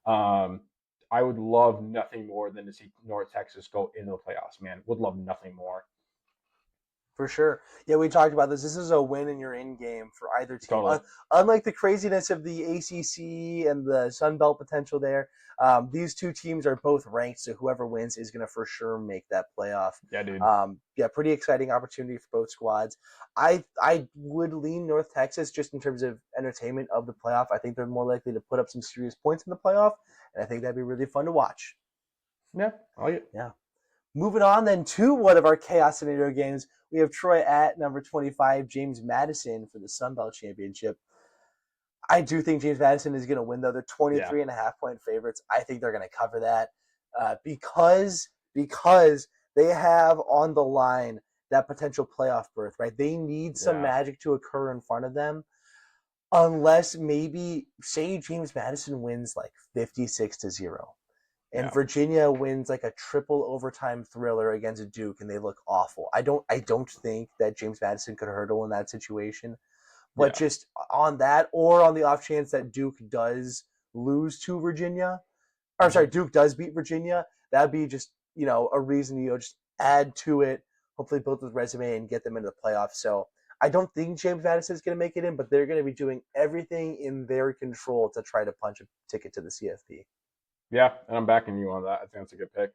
I would love nothing more than to see North Texas go into the playoffs. Man, would love nothing more. For sure. Yeah, we talked about this. This is a win in your in game for either team. Totally. Unlike the craziness of the ACC and the Sun Belt potential there, these two teams are both ranked, so whoever wins is going to for sure make that playoff. Yeah, dude. Yeah, pretty exciting opportunity for both squads. I would lean North Texas just in terms of entertainment of the playoff. I think they're more likely to put up some serious points in the playoff, and I think that'd be really fun to watch. Yeah, I like it. Yeah. Moving on then to one of our chaos scenario games, we have Troy at number 25, James Madison for the Sun Belt Championship. I do think James Madison is going to win, though. They're Yeah. 23.5 point favorites. I think they're going to cover that because they have on the line that potential playoff berth, right? They need some Yeah. magic to occur in front of them, unless maybe, say, James Madison wins like 56-0. And Yeah. Virginia wins like a triple overtime thriller against Duke, and they look awful. I don't think that James Madison could hurdle in that situation. But Yeah. just on that, or on the off chance that Duke does lose to Virginia, or sorry, Duke does beat Virginia, that'd be just a reason to just add to it. Hopefully, build his resume and get them into the playoffs. So I don't think James Madison is going to make it in, but they're going to be doing everything in their control to try to punch a ticket to the CFP. Yeah, and I'm backing you on that. I think that's a good pick.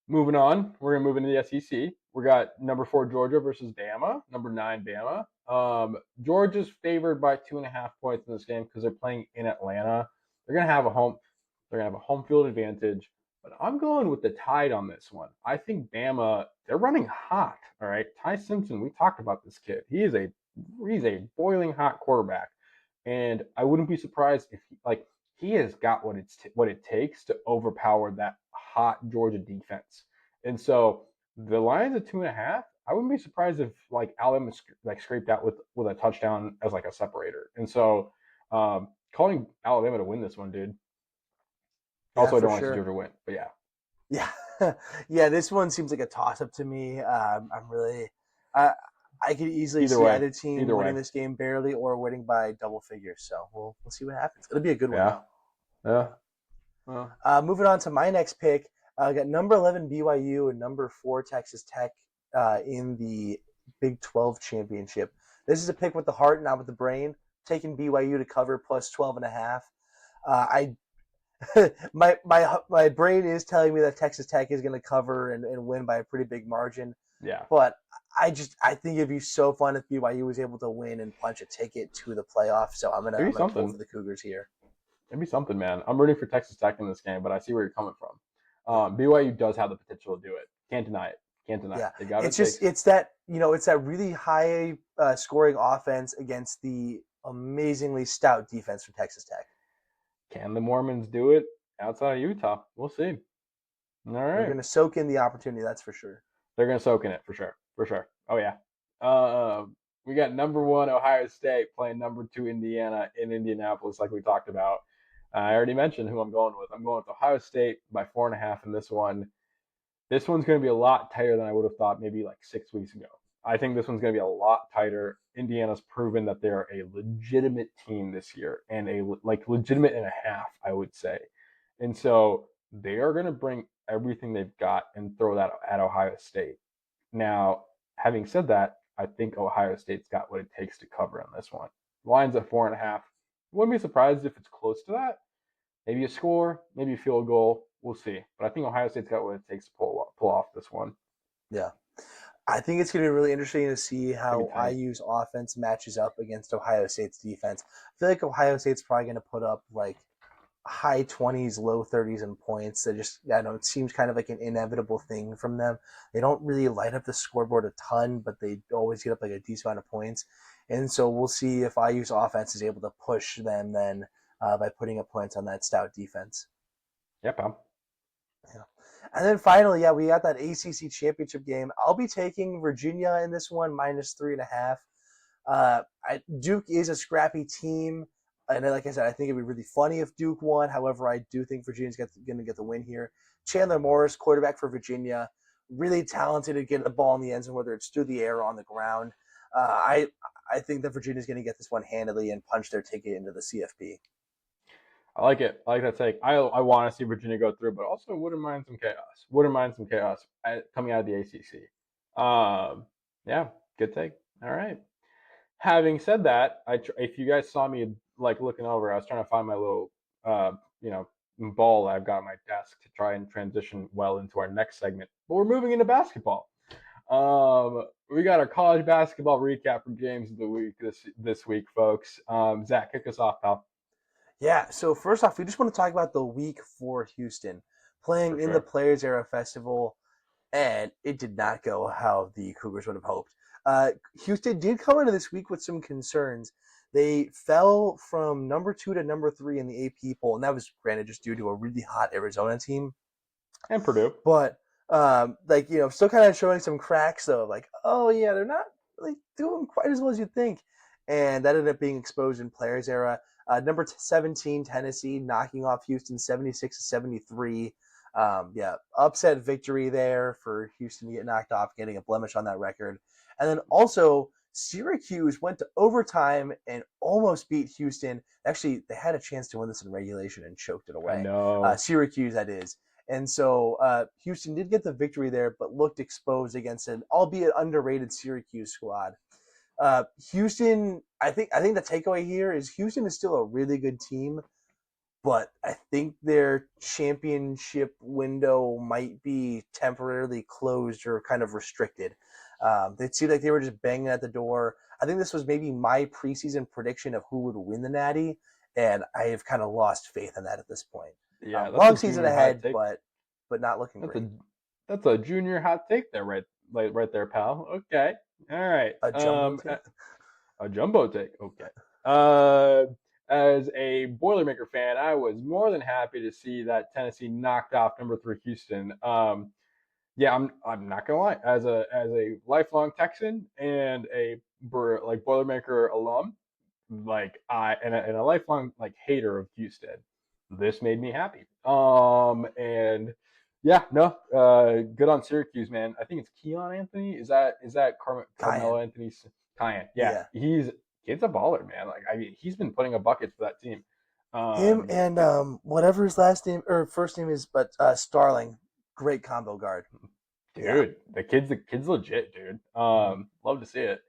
Moving on, we're gonna move into the SEC. We got number 4 Georgia versus Bama, number 9 Bama. Georgia's favored by 2.5 points in this game because they're playing in Atlanta. They're gonna have a home. They're gonna have a home field advantage. But I'm going with the Tide on this one. I think Bama. They're running hot. All right, Ty Simpson. We talked about this kid. He's a boiling hot quarterback, and I wouldn't be surprised if he has got what it takes to overpower that hot Georgia defense. And so the Lions at 2.5. I wouldn't be surprised if Alabama scraped out with a touchdown as like a separator. And so calling Alabama to win this one, dude. Yeah, Also, I for don't want to see sure. Georgia win, but yeah. Yeah, yeah. This one seems like a toss up to me. I'm really, I I could easily Either see way, either team either winning way. this game barely or winning by double figures. So we'll see what happens. It'll be a good one Yeah, though. yeah. Well, Moving on to my next pick, I got number 11 BYU and number 4 Texas Tech in the Big 12 championship. This is a pick with the heart, not with the brain. Taking BYU to cover plus 12 and a half. I my brain is telling me that Texas Tech is going to cover and win by a pretty big margin, yeah. but I think it'd be so fun if BYU was able to win and punch a ticket to the playoffs. So Maybe I'm gonna pull something. for the Cougars here. Maybe something, man. I'm rooting for Texas Tech in this game, but I see where you're coming from. BYU does have the potential to do it. Can't deny it. Can't deny it. Yeah, They got what it's it just takes. it's that really high scoring offense against the amazingly stout defense from Texas Tech. Can the Mormons do it outside of Utah? We'll see. All They're right. going to soak in the opportunity, that's for sure. They're going to soak in it for sure. For sure. Oh, yeah. Uh, we got number 1 Ohio State playing number 2 Indiana in Indianapolis, like we talked about. I already mentioned who I'm going with. I'm going with Ohio State by 4.5 in this one. This one's going to be a lot tighter than I would have thought maybe like 6 weeks ago. I think this one's going to be a lot tighter. Indiana's proven that they're a legitimate team this year and a like legitimate and a half, I would say. And so they are going to bring everything they've got and throw that at Ohio State. Now, having said that, I think Ohio State's got what it takes to cover on this one. Line's at 4.5. Wouldn't be surprised if it's close to that. Maybe a score, maybe a field goal. We'll see. But I think Ohio State's got what it takes to pull off this one. Yeah. I think it's going to be really interesting to see It's gonna be how tight. IU's offense matches up against Ohio State's defense. I feel like Ohio State's probably going to put up like high 20s, low 30s in points. That just, I don't know, it seems kind of like an inevitable thing from them. They don't really light up the scoreboard a ton, but they always get up like a decent amount of points. And so we'll see if IU's offense is able to push them then by putting up points on that stout defense. Yeah, pal. Yeah. And then finally, yeah, we got that ACC championship game. I'll be taking Virginia in this one, minus 3.5. Duke is a scrappy team. And like I said, I think it'd be really funny if Duke won. However, I do think Virginia's going to get the win here. Chandler Morris, quarterback for Virginia, really talented at getting the ball in the end zone, whether it's through the air or on the ground. I think that Virginia's going to get this one handily and punch their ticket into the CFP. I like it. I like that take. I want to see Virginia go through, but also wouldn't mind some chaos. Wouldn't mind some chaos coming out of the ACC. Yeah, good take. All right. Having said that, if you guys saw me like looking over, I was trying to find my little, uh, you know, ball I've got on my desk to try and transition well into our next segment. But we're moving into basketball. We got our college basketball recap from James of the week this week, folks. Zach, kick us off, pal. Yeah, so first off, we just want to talk about the week for Houston For playing in the sure. Players Era Festival, and it did not go how the Cougars would have hoped. Houston did come into this week with some concerns. They fell from number 2 to number 3 in the AP poll, and that was granted just due to a really hot Arizona team. And Purdue. But still kind of showing some cracks though. Like, oh yeah, they're not really doing quite as well as you'd think, and that ended up being exposed in Players Era. Number 17, Tennessee, knocking off Houston 76-73. Yeah, upset victory there for Houston to get knocked off, getting a blemish on that record. And then also, Syracuse went to overtime and almost beat Houston. Actually, they had a chance to win this in regulation and choked it I away. know. Syracuse, that is. And so Houston did get the victory there, but looked exposed against an albeit underrated Syracuse squad. Houston, I think the takeaway here is Houston is still a really good team, but I think their championship window might be temporarily closed or kind of restricted. It seemed like they were just banging at the door. I think this was maybe my preseason prediction of who would win the Natty, and I have kind of lost faith in that at this point. Yeah, that's a Long season junior hot ahead, take. but not looking That's great. a junior hot take there, right there, pal. Okay. All right. A jumbo take. A jumbo take. Okay. Uh, as a Boilermaker fan, I was more than happy to see that Tennessee knocked off number 3 Houston. Yeah, I'm not gonna lie. As a lifelong Texan and a like Boilermaker alum, like and a lifelong like hater of Houston, this made me happy. And yeah, no, good on Syracuse, man. I think it's Keon Anthony. Is that Cayenne. Carmelo Anthony's Cayenne? Yeah, Yeah. kid's a baller, man. Like I mean, he's been putting up buckets for that team. Him Um, and whatever his last name or first name is, but Starling, great combo guard. Yeah. dude, the kid's legit, dude. Mhm. Love to see it.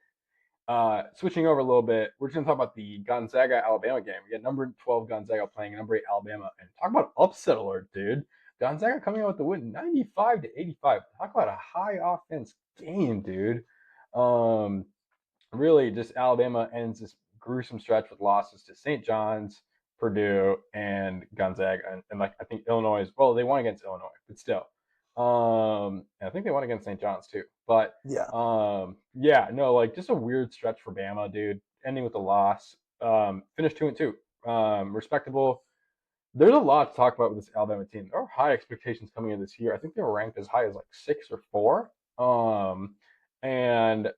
Switching over a little bit, we're just gonna talk about the Gonzaga Alabama game. We got number 12 Gonzaga playing number 8 Alabama, and talk about upset alert, dude. Gonzaga coming out with the win, 95-85. Talk about a high offense game, dude. Um, really, just Alabama ends this gruesome stretch with losses to St. John's, Purdue, and Gonzaga, and like I think Illinois as well. They won against Illinois, but still. And I think they won against St. John's too. But Yeah. yeah, no, like just a weird stretch for Bama, dude. Ending with a loss. Finished 2-2. Respectable. There's a lot to talk about with this Alabama team. There are high expectations coming in this year. I think they were ranked as high as like 6 or 4. And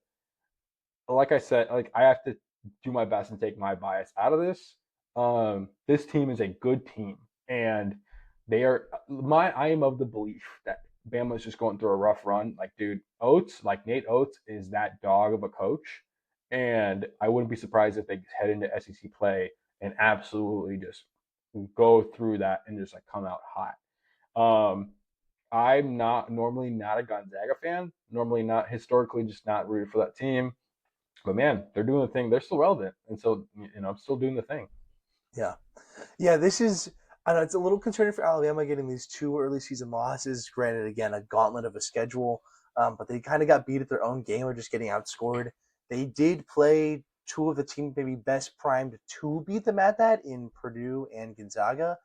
like I said, like I have to do my best and take my bias out of this. This team is a good team, and they are my. I am of the belief that Bama is just going through a rough run. Like, dude, Oates, like Nate Oates, is that dog of a coach, and I wouldn't be surprised if they head into SEC play and absolutely just go through that and just like come out hot. Um, I'm not a Gonzaga fan. Normally not historically just not rooted for that team. But man, they're doing the thing. They're still relevant, and so still doing the thing. Yeah. Yeah, this is. I know it's a little concerning for Alabama getting these two early season losses. Granted, again, a gauntlet of a schedule, but they kind of got beat at their own game or just getting outscored. They did play two of the team maybe best primed to beat them at that in Purdue and Gonzaga,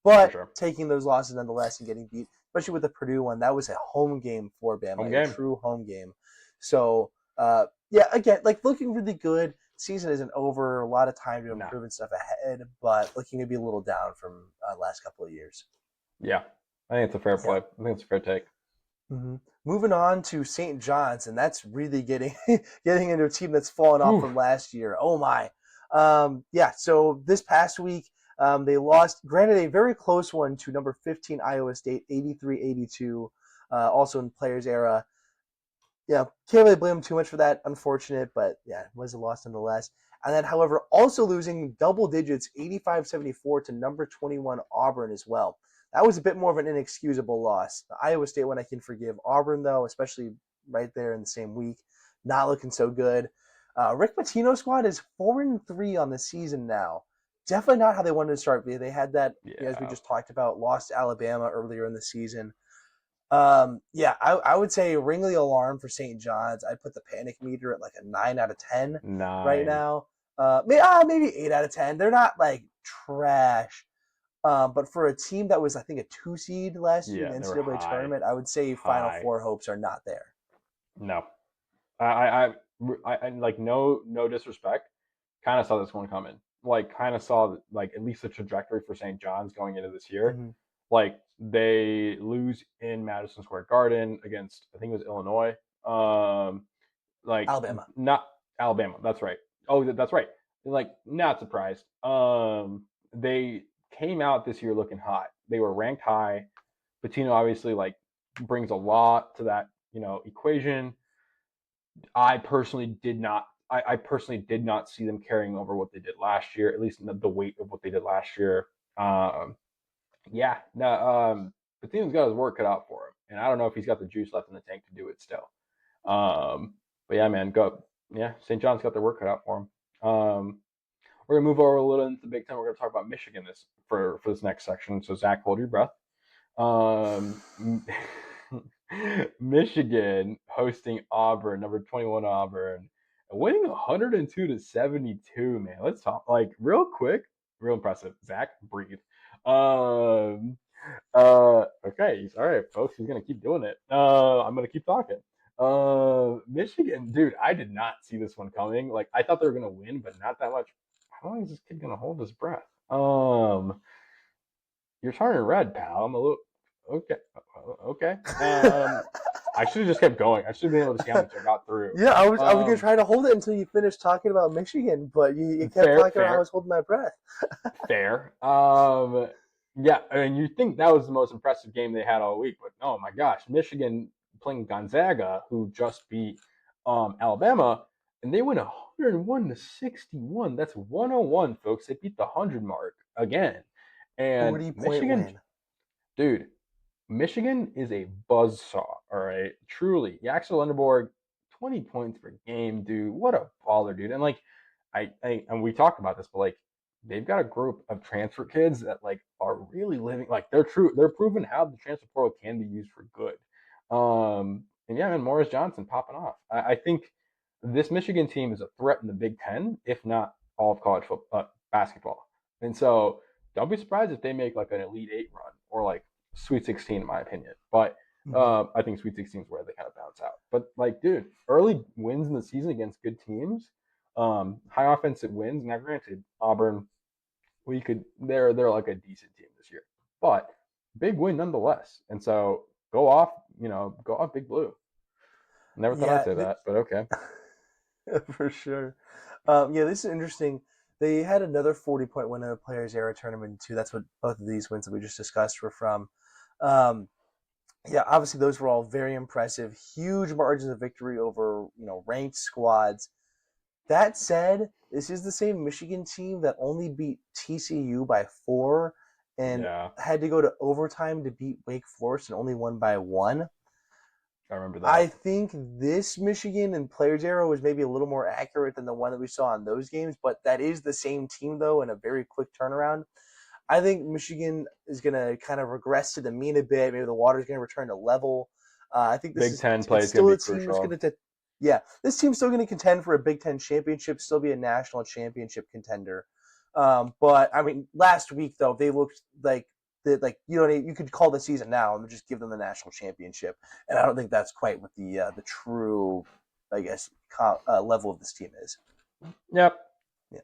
For but sure. taking those losses nonetheless and getting beat, especially with the Purdue one, that was a home game for Home Bama, a game. true home game. So, yeah, again, like looking really good. Season isn't over. A lot of time to No. improve and stuff ahead, but looking to be a little down from last couple of years. Yeah. I think it's a fair Yeah. play. I think it's a fair take. Mm-hmm. Moving on to St. John's, and that's really getting getting into a team that's fallen off Whew. from last year. Oh my, yeah. So this past week, they lost. Granted, a very close one to number 15 Iowa State, 83-82. Also in players era. Yeah, can't really blame them too much for that. Unfortunate, but yeah, it was a loss nonetheless. And then, however, also losing double digits, 85-74 to number 21 Auburn as well. That was a bit more of an inexcusable loss. The Iowa State one I can forgive. Auburn, though, especially right there in the same week, not looking so good. Rick Pitino's squad is 4-3 on the season now. Definitely not how they wanted to start. They had that, as we Yeah. just talked about, lost to Alabama earlier in the season. Yeah, I would say ring the alarm for St. John's. I'd put the panic meter at like a 9 out of 10 right 9. now. Maybe 8 out of 10. They're not like trash. But for a team that was, I think, a 2 seed last year in Yeah, the they were NCAA high. tournament, I would say Final High. Four hopes are not there. No. I like no disrespect. Kind of saw this one coming. Like kind of saw like at least the trajectory for St. John's going into this year. Mm-hmm. Like they lose in Madison Square Garden against I think it was Illinois. Like Alabama. not Alabama. That's right. Oh, that's right. Like not surprised. They came out this year looking hot. They were ranked high. Patino obviously like brings a lot to that equation. I personally did not. I personally did not see them carrying over what they did last year, at least the weight of what they did last year. Yeah, no, Patino's got his work cut out for him, and I don't know if he's got the juice left in the tank to do it still. But yeah, man, go. Yeah, St. John's got their work cut out for him. We're gonna move over a little into the Big Ten. We're gonna talk about Michigan for this next section. So Zach, hold your breath. Um, Michigan hosting Auburn, number 21 Auburn, winning 102-72. Man, let's talk like real quick, real impressive. Zach, breathe. Okay, all right, folks. He's gonna keep doing it. I'm gonna keep talking. Michigan, dude, I did not see this one coming. Like, I thought they were gonna win, but not that much. How long is this kid gonna hold his breath? You're turning red, pal. I'm a little okay. Okay. I should have just kept going. I should have been able to see how much I got through. Yeah, I was gonna Um, try to hold it until you finished talking about Michigan, but you kept fair, talking about how I fair, was holding my breath. fair. Yeah, I mean, you think that was the most impressive game they had all week, but oh my gosh, Michigan playing Gonzaga, who just beat Alabama, and they win 101-61. That's 101, folks. They beat the 100 mark again, and 40-point Michigan, win. dude, Michigan is a buzzsaw, all right? Truly. Yaxel Lenderborg, 20 points per game, dude. What a baller, dude. And like and we talked about this, but like they've got a group of transfer kids that like are really living like they're proving how the transfer portal can be used for good. And yeah, man, Morris Johnson popping off. I think this Michigan team is a threat in the Big Ten, if not all of college football, basketball. And so don't be surprised if they make like an Elite Eight run or like Sweet 16, in my opinion. But Mhm. I think Sweet 16 is where they kind of bounce out. But like, dude, early wins in the season against good teams, high offensive wins. Now, granted, Auburn, they're like a decent team this year, but big win nonetheless. And so go off Big Blue. Never thought I'd Yeah, say that, but okay. for sure. Yeah, this is interesting. They had another 40-point win in the Players Era tournament too. That's what both of these wins that we just discussed were from. Um, yeah, obviously those were all very impressive, huge margins of victory over ranked squads. That said, this is the same Michigan team that only beat TCU by 4 and Yeah, had to go to overtime to beat Wake Forest and only won by 1. I remember I that. think this Michigan and Players Era was maybe a little more accurate than the one that we saw in those games, but that is the same team though in a very quick turnaround. I think Michigan is going to kind of regress to the mean a bit. Maybe the water's going to return to level. I think Big Ten play it's is going still to a be team that's crucial. going to, yeah, this team's still going to contend for a Big Ten championship, still be a national championship contender. But I mean, last week though, they looked like you could call the season now and just give them the national championship. And I don't think that's quite what the true, I guess, level of this team is. Yep. Yeah.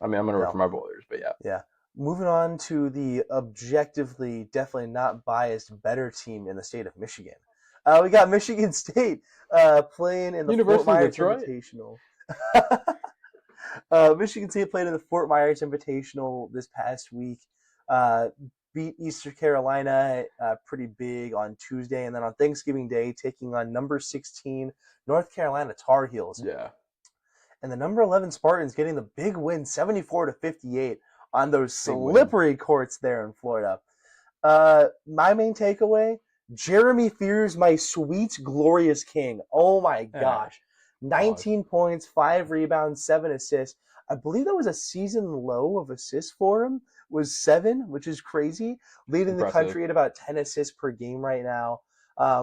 I mean, I'm going to root for So my Warriors, but yeah. yeah. Moving on to the objectively, definitely not biased, better team in the state of Michigan. We got Michigan State playing in the Fort University of Myers Detroit. Invitational. Michigan State played in the Fort Myers Invitational this past week. Uh, beat Eastern Carolina pretty big on Tuesday, and then on Thanksgiving Day, taking on number 16 North Carolina Tar Heels, Yeah, and the number 11 Spartans getting the big win, 74-58 on those big win. slippery courts there in Florida. My main takeaway: Jeremy Fears, my sweet, glorious king. Oh my Hey, gosh. pause. 19 points, 5 rebounds, 7 assists. I believe that was a season low of assists for him, was 7, which is crazy. Leading the Impressive. country at about 10 assists per game right now.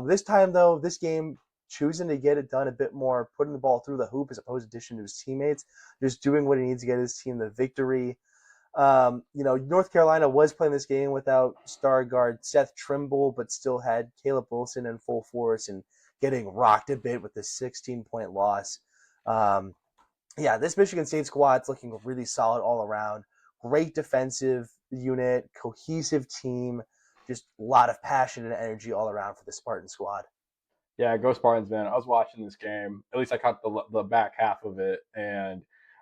This time, though, this game, choosing to get it done a bit more, putting the ball through the hoop as opposed to dishing to his teammates, just doing what he needs to get his team the victory. North Carolina was playing this game without star guard Seth Trimble, but still had Caleb Wilson in full force and getting rocked a bit with the 16-point loss. Um, yeah, this Michigan State squad's looking really solid all around. Great defensive unit, cohesive team, just a lot of passion and energy all around for the Spartan squad. Yeah, go Spartans, man. I was watching this game. At least I caught the back half of it, and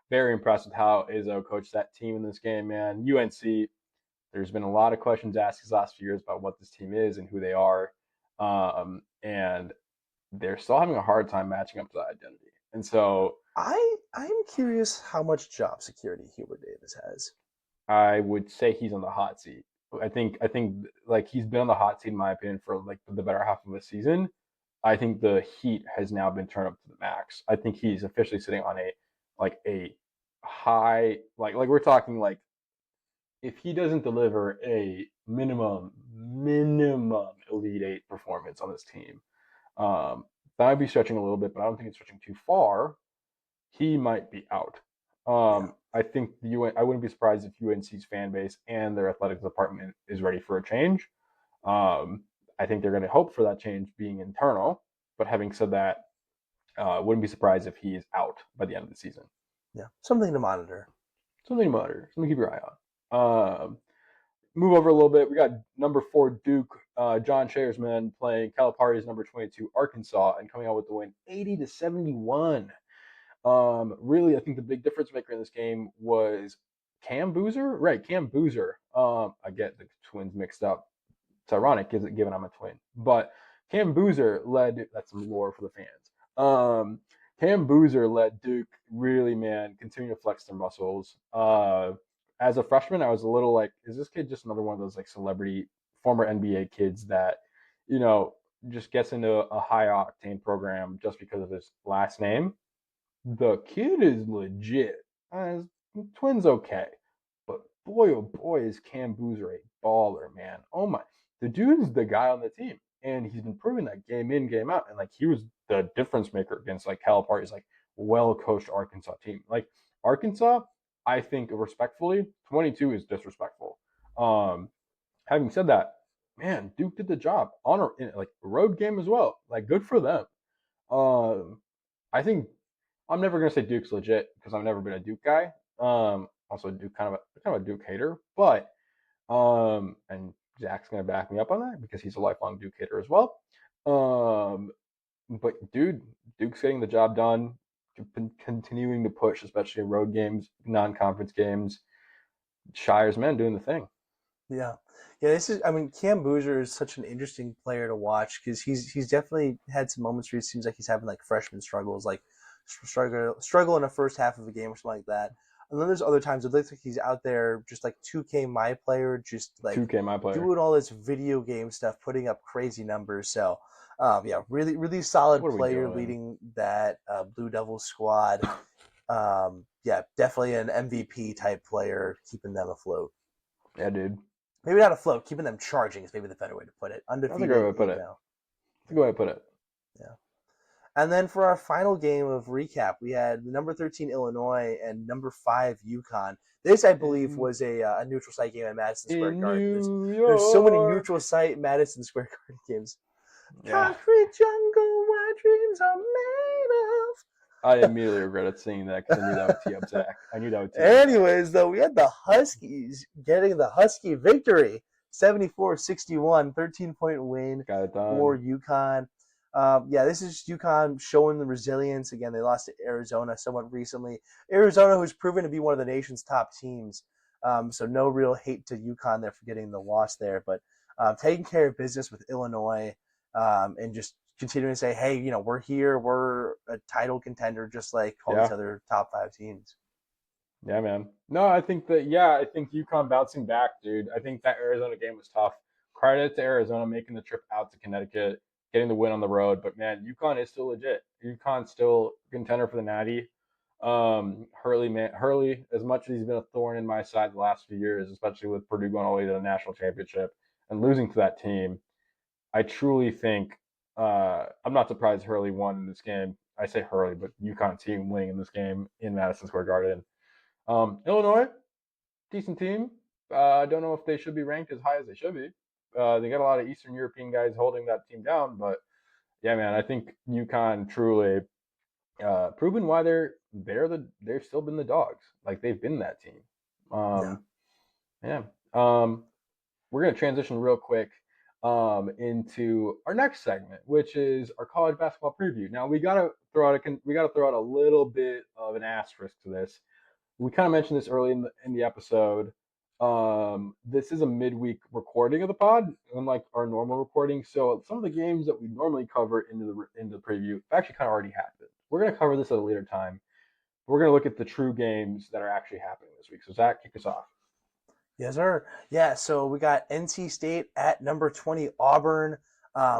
very impressed with how Izzo coached that team in this game, man. UNC, there's been a lot of questions asked these last few years about what this team is and who they are, and they're still having a hard time matching up to that identity. And so I'm curious how much job security Hubert Davis has. I would say he's on the hot seat. I think like he's been on the hot seat in my opinion for like the better half of the season. I think the heat has now been turned up to the max. I think he's officially sitting on a high like we're talking like if he doesn't deliver a minimum Elite Eight performance on this team, that might be stretching a little bit, but I don't think it's stretching too far. He might be out. Yeah. I think I wouldn't be surprised if UNC's fan base and their athletics department is ready for a change. Um, I think they're going to hope for that change being internal. But having said that, wouldn't be surprised if he is out by the end of the season. Yeah. Something to monitor. Something to monitor, something to keep your eye on. move over a little bit. We got number 4 Duke, John Shearsman playing Calipari's number 22 Arkansas and coming out with the win 80-71. Really, I think the big difference maker in this game was Cam Boozer. Right, Cam Boozer. I get the twins mixed up. It's ironic, given I'm a twin. But Cam Boozer led. That's some lore for the fans. Cam Boozer led Duke really, man, continue to flex their muscles. As a freshman, I was a little like, is this kid just another one of those like celebrity former NBA kids that, you know, just gets into a high octane program just because of his last name? The kid is legit. Twins okay, but boy oh boy is Cam Boozer a baller, man. Oh my, the dude is the guy on the team, and he's been proving that game in game out. And like he was the difference maker against like Calipari's like well coached Arkansas team. Like Arkansas, I think respectfully, 22 is disrespectful. Having said that, man, Duke did the job on a like road game as well. Like good for them. I think I'm never gonna say Duke's legit because I've never been a Duke guy. Also Duke kind of a Duke hater, but and Zach's gonna back me up on that because he's a lifelong Duke hater as well. But dude, Duke's getting the job done, continuing to push, especially in road games, non-conference games. Shire's men doing the thing. Yeah, yeah. This is. I mean, Cam Boozer is such an interesting player to watch because he's definitely had some moments where it seems like he's having like freshman struggles, like struggle in the first half of a game or something like that. And then there's other times it looks like he's out there just like 2K my player, just like 2K my player. doing all this video game stuff, putting up crazy numbers. So, yeah, really solid What are we player doing? leading that Blue Devil squad. Yeah, definitely an MVP type player, keeping them afloat. Yeah, dude. Maybe not afloat, keeping them charging is maybe the better way to put it. That's a good way Undefeated, to put you it. know. That's a good way to put it. Yeah. And then for our final game of recap, we had number 13 Illinois and number 5 UConn. This, I believe, was a neutral site game at Madison Square In Garden. New There's so many York. neutral site Madison Square Garden games. Yeah. Concrete jungle where dreams are made of. I immediately regretted seeing that because I knew that would tee up Zach. I knew that would tee up Zach. Anyways, though, we had the Huskies getting the Husky victory. 74-61, 13-point win Got it done. for UConn. Yeah, this is UConn showing the resilience. Again, they lost to Arizona somewhat recently. Arizona, who's proven to be one of the nation's top teams. So no real hate to UConn there for getting the loss there. But taking care of business with Illinois and just continuing to say, hey, you know, we're here. We're a title contender just like all these other top 5 teams. Yeah, man. No, I think UConn bouncing back, dude. I think that Arizona game was tough. Credit to Arizona making the trip out to Connecticut, getting the win on the road. But man, UConn is still legit. UConn's still contender for the Natty. Hurley, as much as he's been a thorn in my side the last few years, especially with Purdue going all the way to the national championship and losing to that team, I truly think I'm not surprised Hurley won in this game. I say Hurley, but UConn team winning in this game in Madison Square Garden. Illinois, decent team. I don't know if they should be ranked as high as they should be. They got a lot of Eastern European guys holding that team down, but yeah, man, I think UConn truly proven why they've still been the dogs. Like they've been that team. Yeah. We're gonna transition real quick into our next segment, which is our college basketball preview. Now we gotta throw out a little bit of an asterisk to this. We kind of mentioned this early in the episode. This is a midweek recording of the pod, unlike our normal recording. So some of the games that we normally cover into the preview actually kind of already happened. We're going to cover this at a later time. We're going to look at the true games that are actually happening this week. So Zach, kick us off. Yes, sir. Yeah, so we got NC State at number 20 Auburn.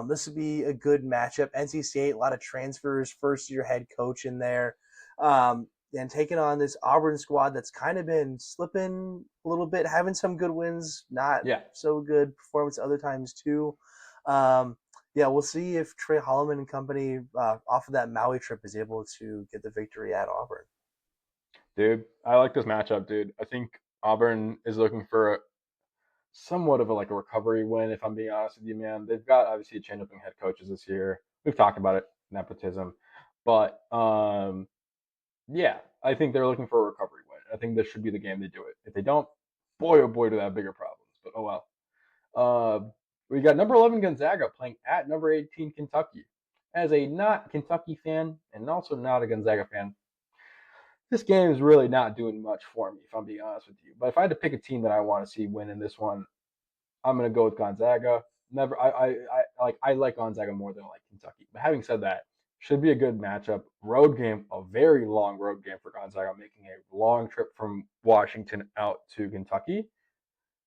This would be a good matchup. NC State, a lot of transfers, first-year head coach in there. And taking on this Auburn squad that's kind of been slipping a little bit, having some good wins, not so good performance other times too. Yeah, we'll see if Trey Holloman and company off of that Maui trip is able to get the victory at Auburn. Dude, I like this matchup, dude. I think Auburn is looking for somewhat of a recovery win, if I'm being honest with you, man. They've got obviously a change up in head coaches this year. We've talked about it, nepotism. But yeah, I think they're looking for a recovery win. I think this should be the game they do it. If they don't, boy, oh boy, do they have bigger problems. But oh well. We got number 11 Gonzaga playing at number 18 Kentucky. As a not Kentucky fan and also not a Gonzaga fan, this game is really not doing much for me, if I'm being honest with you. But if I had to pick a team that I want to see win in this one, I'm gonna go with Gonzaga. Never, I like Gonzaga more than I like Kentucky. But having said that, should be a good matchup. Road game, a very long road game for Gonzaga, making a long trip from Washington out to Kentucky.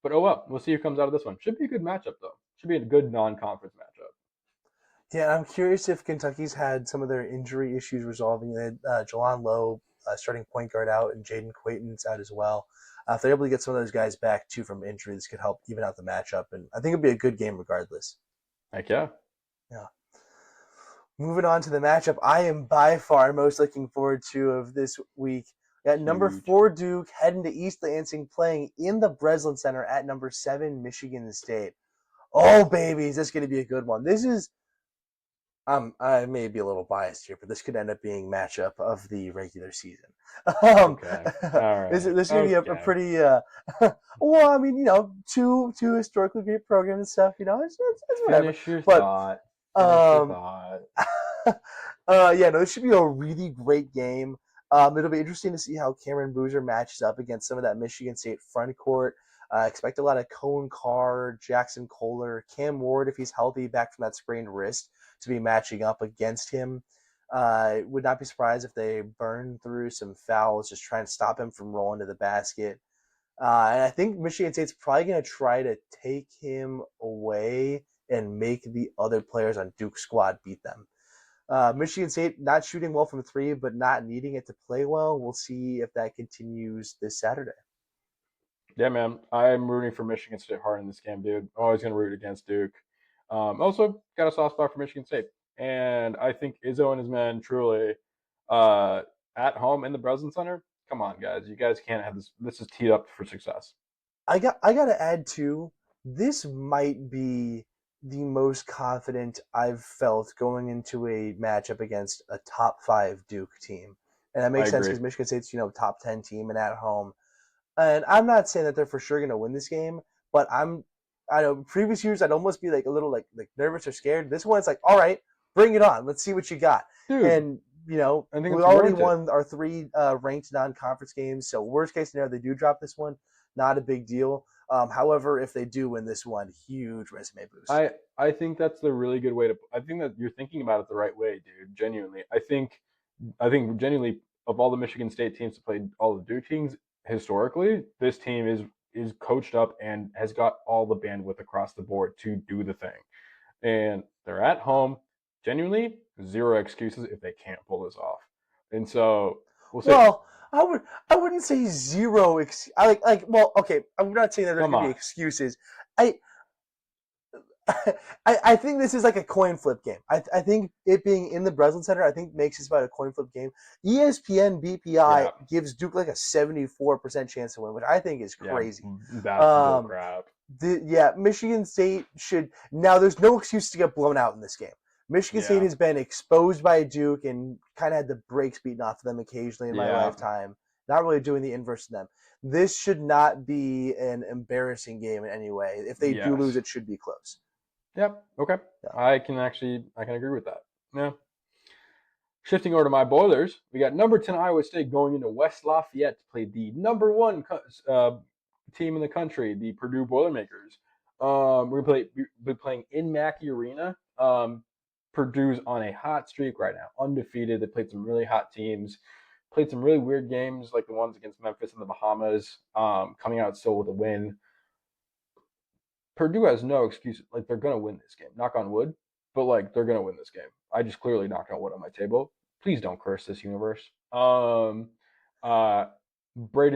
But oh well, we'll see who comes out of this one. Should be a good matchup though. Should be a good non-conference matchup. Yeah, I'm curious if Kentucky's had some of their injury issues resolving. They had Jelon Lowe, starting point guard, out, and Jaden Quayton's out as well. If they're able to get some of those guys back too from injury, this could help even out the matchup, and I think it'll be a good game regardless. Heck yeah. Yeah. Moving on to the matchup, I am by far most looking forward to of this week. At number Huge. 4 Duke heading to East Lansing, playing in the Breslin Center at number 7 Michigan State. Oh baby, is this going to be a good one? This is I may be a little biased here, but this could end up being matchup of the regular season. Okay. All right. This is going to be a pretty well, I mean, two historically great programs and stuff. It's whatever. Finish your But thought. Finish your um, thought. yeah, no, this should be a really great game. It'll be interesting to see how Cameron Boozer matches up against some of that Michigan State front court. Expect a lot of Cohen Carr, Jackson Kohler, Cam Ward, if he's healthy, back from that sprained wrist, to be matching up against him. Would not be surprised if they burn through some fouls, just trying to stop him from rolling to the basket. And I think Michigan State's probably going to try to take him away and make the other players on Duke's squad beat them. Michigan State not shooting well from three, but not needing it to play well. We'll see if that continues this Saturday. Yeah, man. I'm rooting for Michigan State hard in this game, dude. Always going to root against Duke. Also, got a soft spot for Michigan State. And I think Izzo and his men truly at home in the Breslin Center. Come on, guys. You guys can't have this. This is teed up for success. I got to add too. This might be the most confident I've felt going into a matchup against a top 5 Duke team, and that makes I sense agree. because Michigan State's top 10 team and at home. And I'm not saying that they're for sure going to win this game, but I know previous years I'd almost be like a little like nervous or scared. This one it's like, all right, bring it on. Let's see what you got. Dude, And I think we it's already warranted. won our 3 ranked non-conference games. So worst case scenario, they do drop this one. Not a big deal. However, if they do win this one, huge resume boost. I think that's the really good way to. I think that you're thinking about it the right way, dude. Genuinely, I think genuinely of all the Michigan State teams that played all the Duke teams historically, this team is coached up and has got all the bandwidth across the board to do the thing. And they're at home. Genuinely, zero excuses if they can't pull this off. And so we'll see. Well, I wouldn't say zero. Well, okay. I'm not saying that there's Come going to be on. excuses. I I think this is like a coin flip game. I think it being in the Breslin Center, I think makes this about a coin flip game. ESPN BPI Yeah. gives Duke like a 74% chance to win, which I think is Yeah. crazy. That's bull Um, crap. Michigan State should now. There's no excuse to get blown out in this game. Michigan State Yeah. has been exposed by Duke and kind of had the brakes beaten off of them occasionally in my Yeah. lifetime. Not really doing the inverse to them. This should not be an embarrassing game in any way. If they do lose, Yes. it should be close. Yep. Okay. Yeah. I can agree with that. Yeah. Shifting over to my Boilers, we got number 10 Iowa State going into West Lafayette to play the number 1 team in the country, the Purdue Boilermakers. We're going to be playing in Mackey Arena. Purdue's on a hot streak right now, undefeated. They played some really hot teams, played some really weird games like the ones against Memphis and the Bahamas, coming out still with a win. Purdue has no excuse. Like, they're going to win this game. Knock on wood. But, like, they're going to win this game. I just clearly knocked on wood on my table. Please don't curse this universe. Braden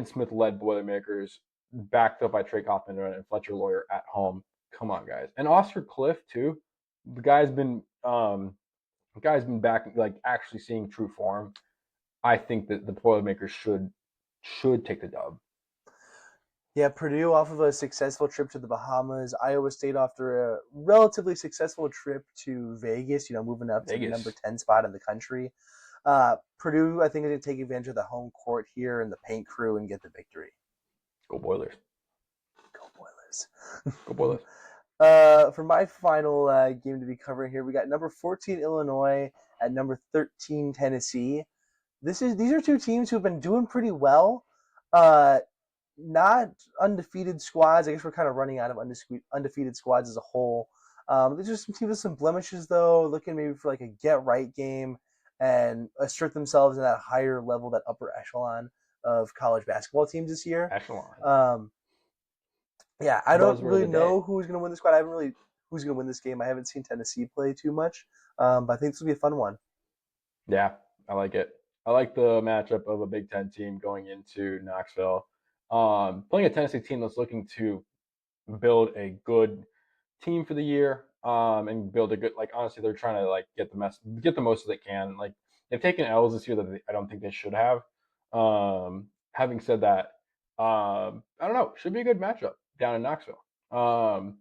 Smith-led Boilermakers, backed up by Trey Kaufman and Fletcher Lawyer at home. Come on, guys. And Oscar Cliff, too. The guy's been back, like, actually seeing true form. I think that the Boilermakers should take the dub. Yeah, Purdue off of a successful trip to the Bahamas. Iowa State after a relatively successful trip to Vegas, moving up to the number 10 spot in the country. Purdue, I think, is going to take advantage of the home court here and the paint crew and get the victory. Go Boilers. Go Boilers. Boilers. Go Boilers. For my final game to be covering here, we got number 14 Illinois at number 13 Tennessee. These are two teams who have been doing pretty well. Not undefeated squads. I guess we're kind of running out of undefeated squads as a whole. There's just some teams with some blemishes, though, looking maybe for like a get-right game and assert themselves in that higher level, that upper echelon of college basketball teams this year. Echelon. Yeah, I don't Buzzword of really the know day. who's going to win the squad. I haven't really who's going to win this game. I haven't seen Tennessee play too much, but I think this will be a fun one. Yeah, I like it. I like the matchup of a Big Ten team going into Knoxville. Playing a Tennessee team that's looking to build a good team for the year, and build a good, like, honestly, they're trying to like get the most that they can. Like, they've taken L's this year that I don't think they should have. Having said that, I don't know, should be a good matchup down in Knoxville. I'm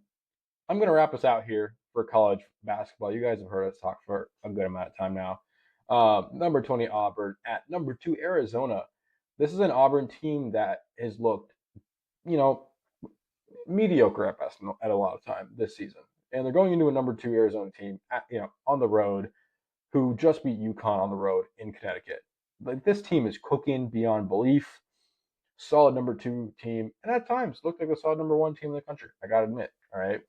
gonna wrap us out here for college basketball. You guys have heard us talk for a good amount of time now. Number 20 Auburn at number 2 Arizona. This is an Auburn team that has looked, you know, mediocre at best at a lot of time this season, and they're going into a number 2 Arizona team on the road, who just beat UConn on the road in Connecticut. Like, this team is cooking beyond belief. Solid number 2 team, and at times looked like a solid number 1 team in the country. I gotta admit, all right.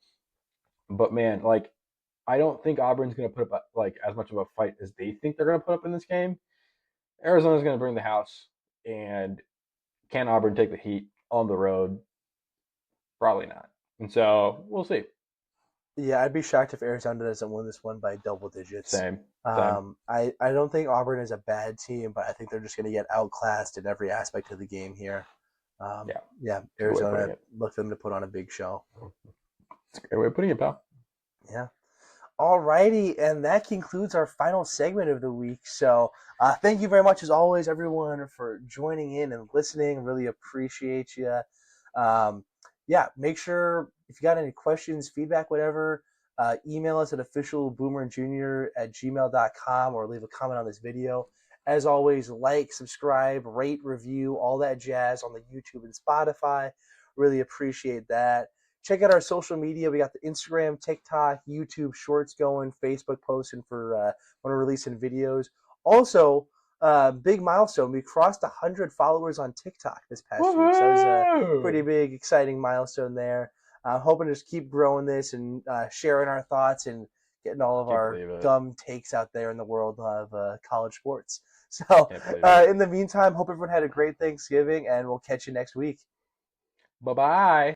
But man, like, I don't think Auburn's gonna put up like as much of a fight as they think they're gonna put up in this game. Arizona's gonna bring the house, and can Auburn take the heat on the road? Probably not. And so we'll see. Yeah, I'd be shocked if Arizona doesn't win this one by double digits. Same. Same. I don't think Auburn is a bad team, but I think they're just going to get outclassed in every aspect of the game here. Yeah. Yeah, Good way of putting Arizona it. looked them to put on a big show. It's a great way of putting it, pal. Yeah. Alrighty, and that concludes our final segment of the week. So thank you very much, as always, everyone, for joining in and listening. Really appreciate you. Um, yeah, make sure if you got any questions, feedback, whatever, email us at officialboomerjr@gmail.com or leave a comment on this video. As always, like, subscribe, rate, review, all that jazz on the YouTube and Spotify. Really appreciate that. Check out our social media. We got the Instagram, TikTok, YouTube Shorts going, Facebook posting for when we're releasing videos. Also, big milestone. We crossed 100 followers on TikTok this past week. So that was a pretty Woohoo! big, exciting milestone there. Hoping to just keep growing this and sharing our thoughts and getting all of Can't our believe it. dumb takes out there in the world of college sports. So, Can't believe it. in the meantime, hope everyone had a great Thanksgiving, and we'll catch you next week. Bye bye.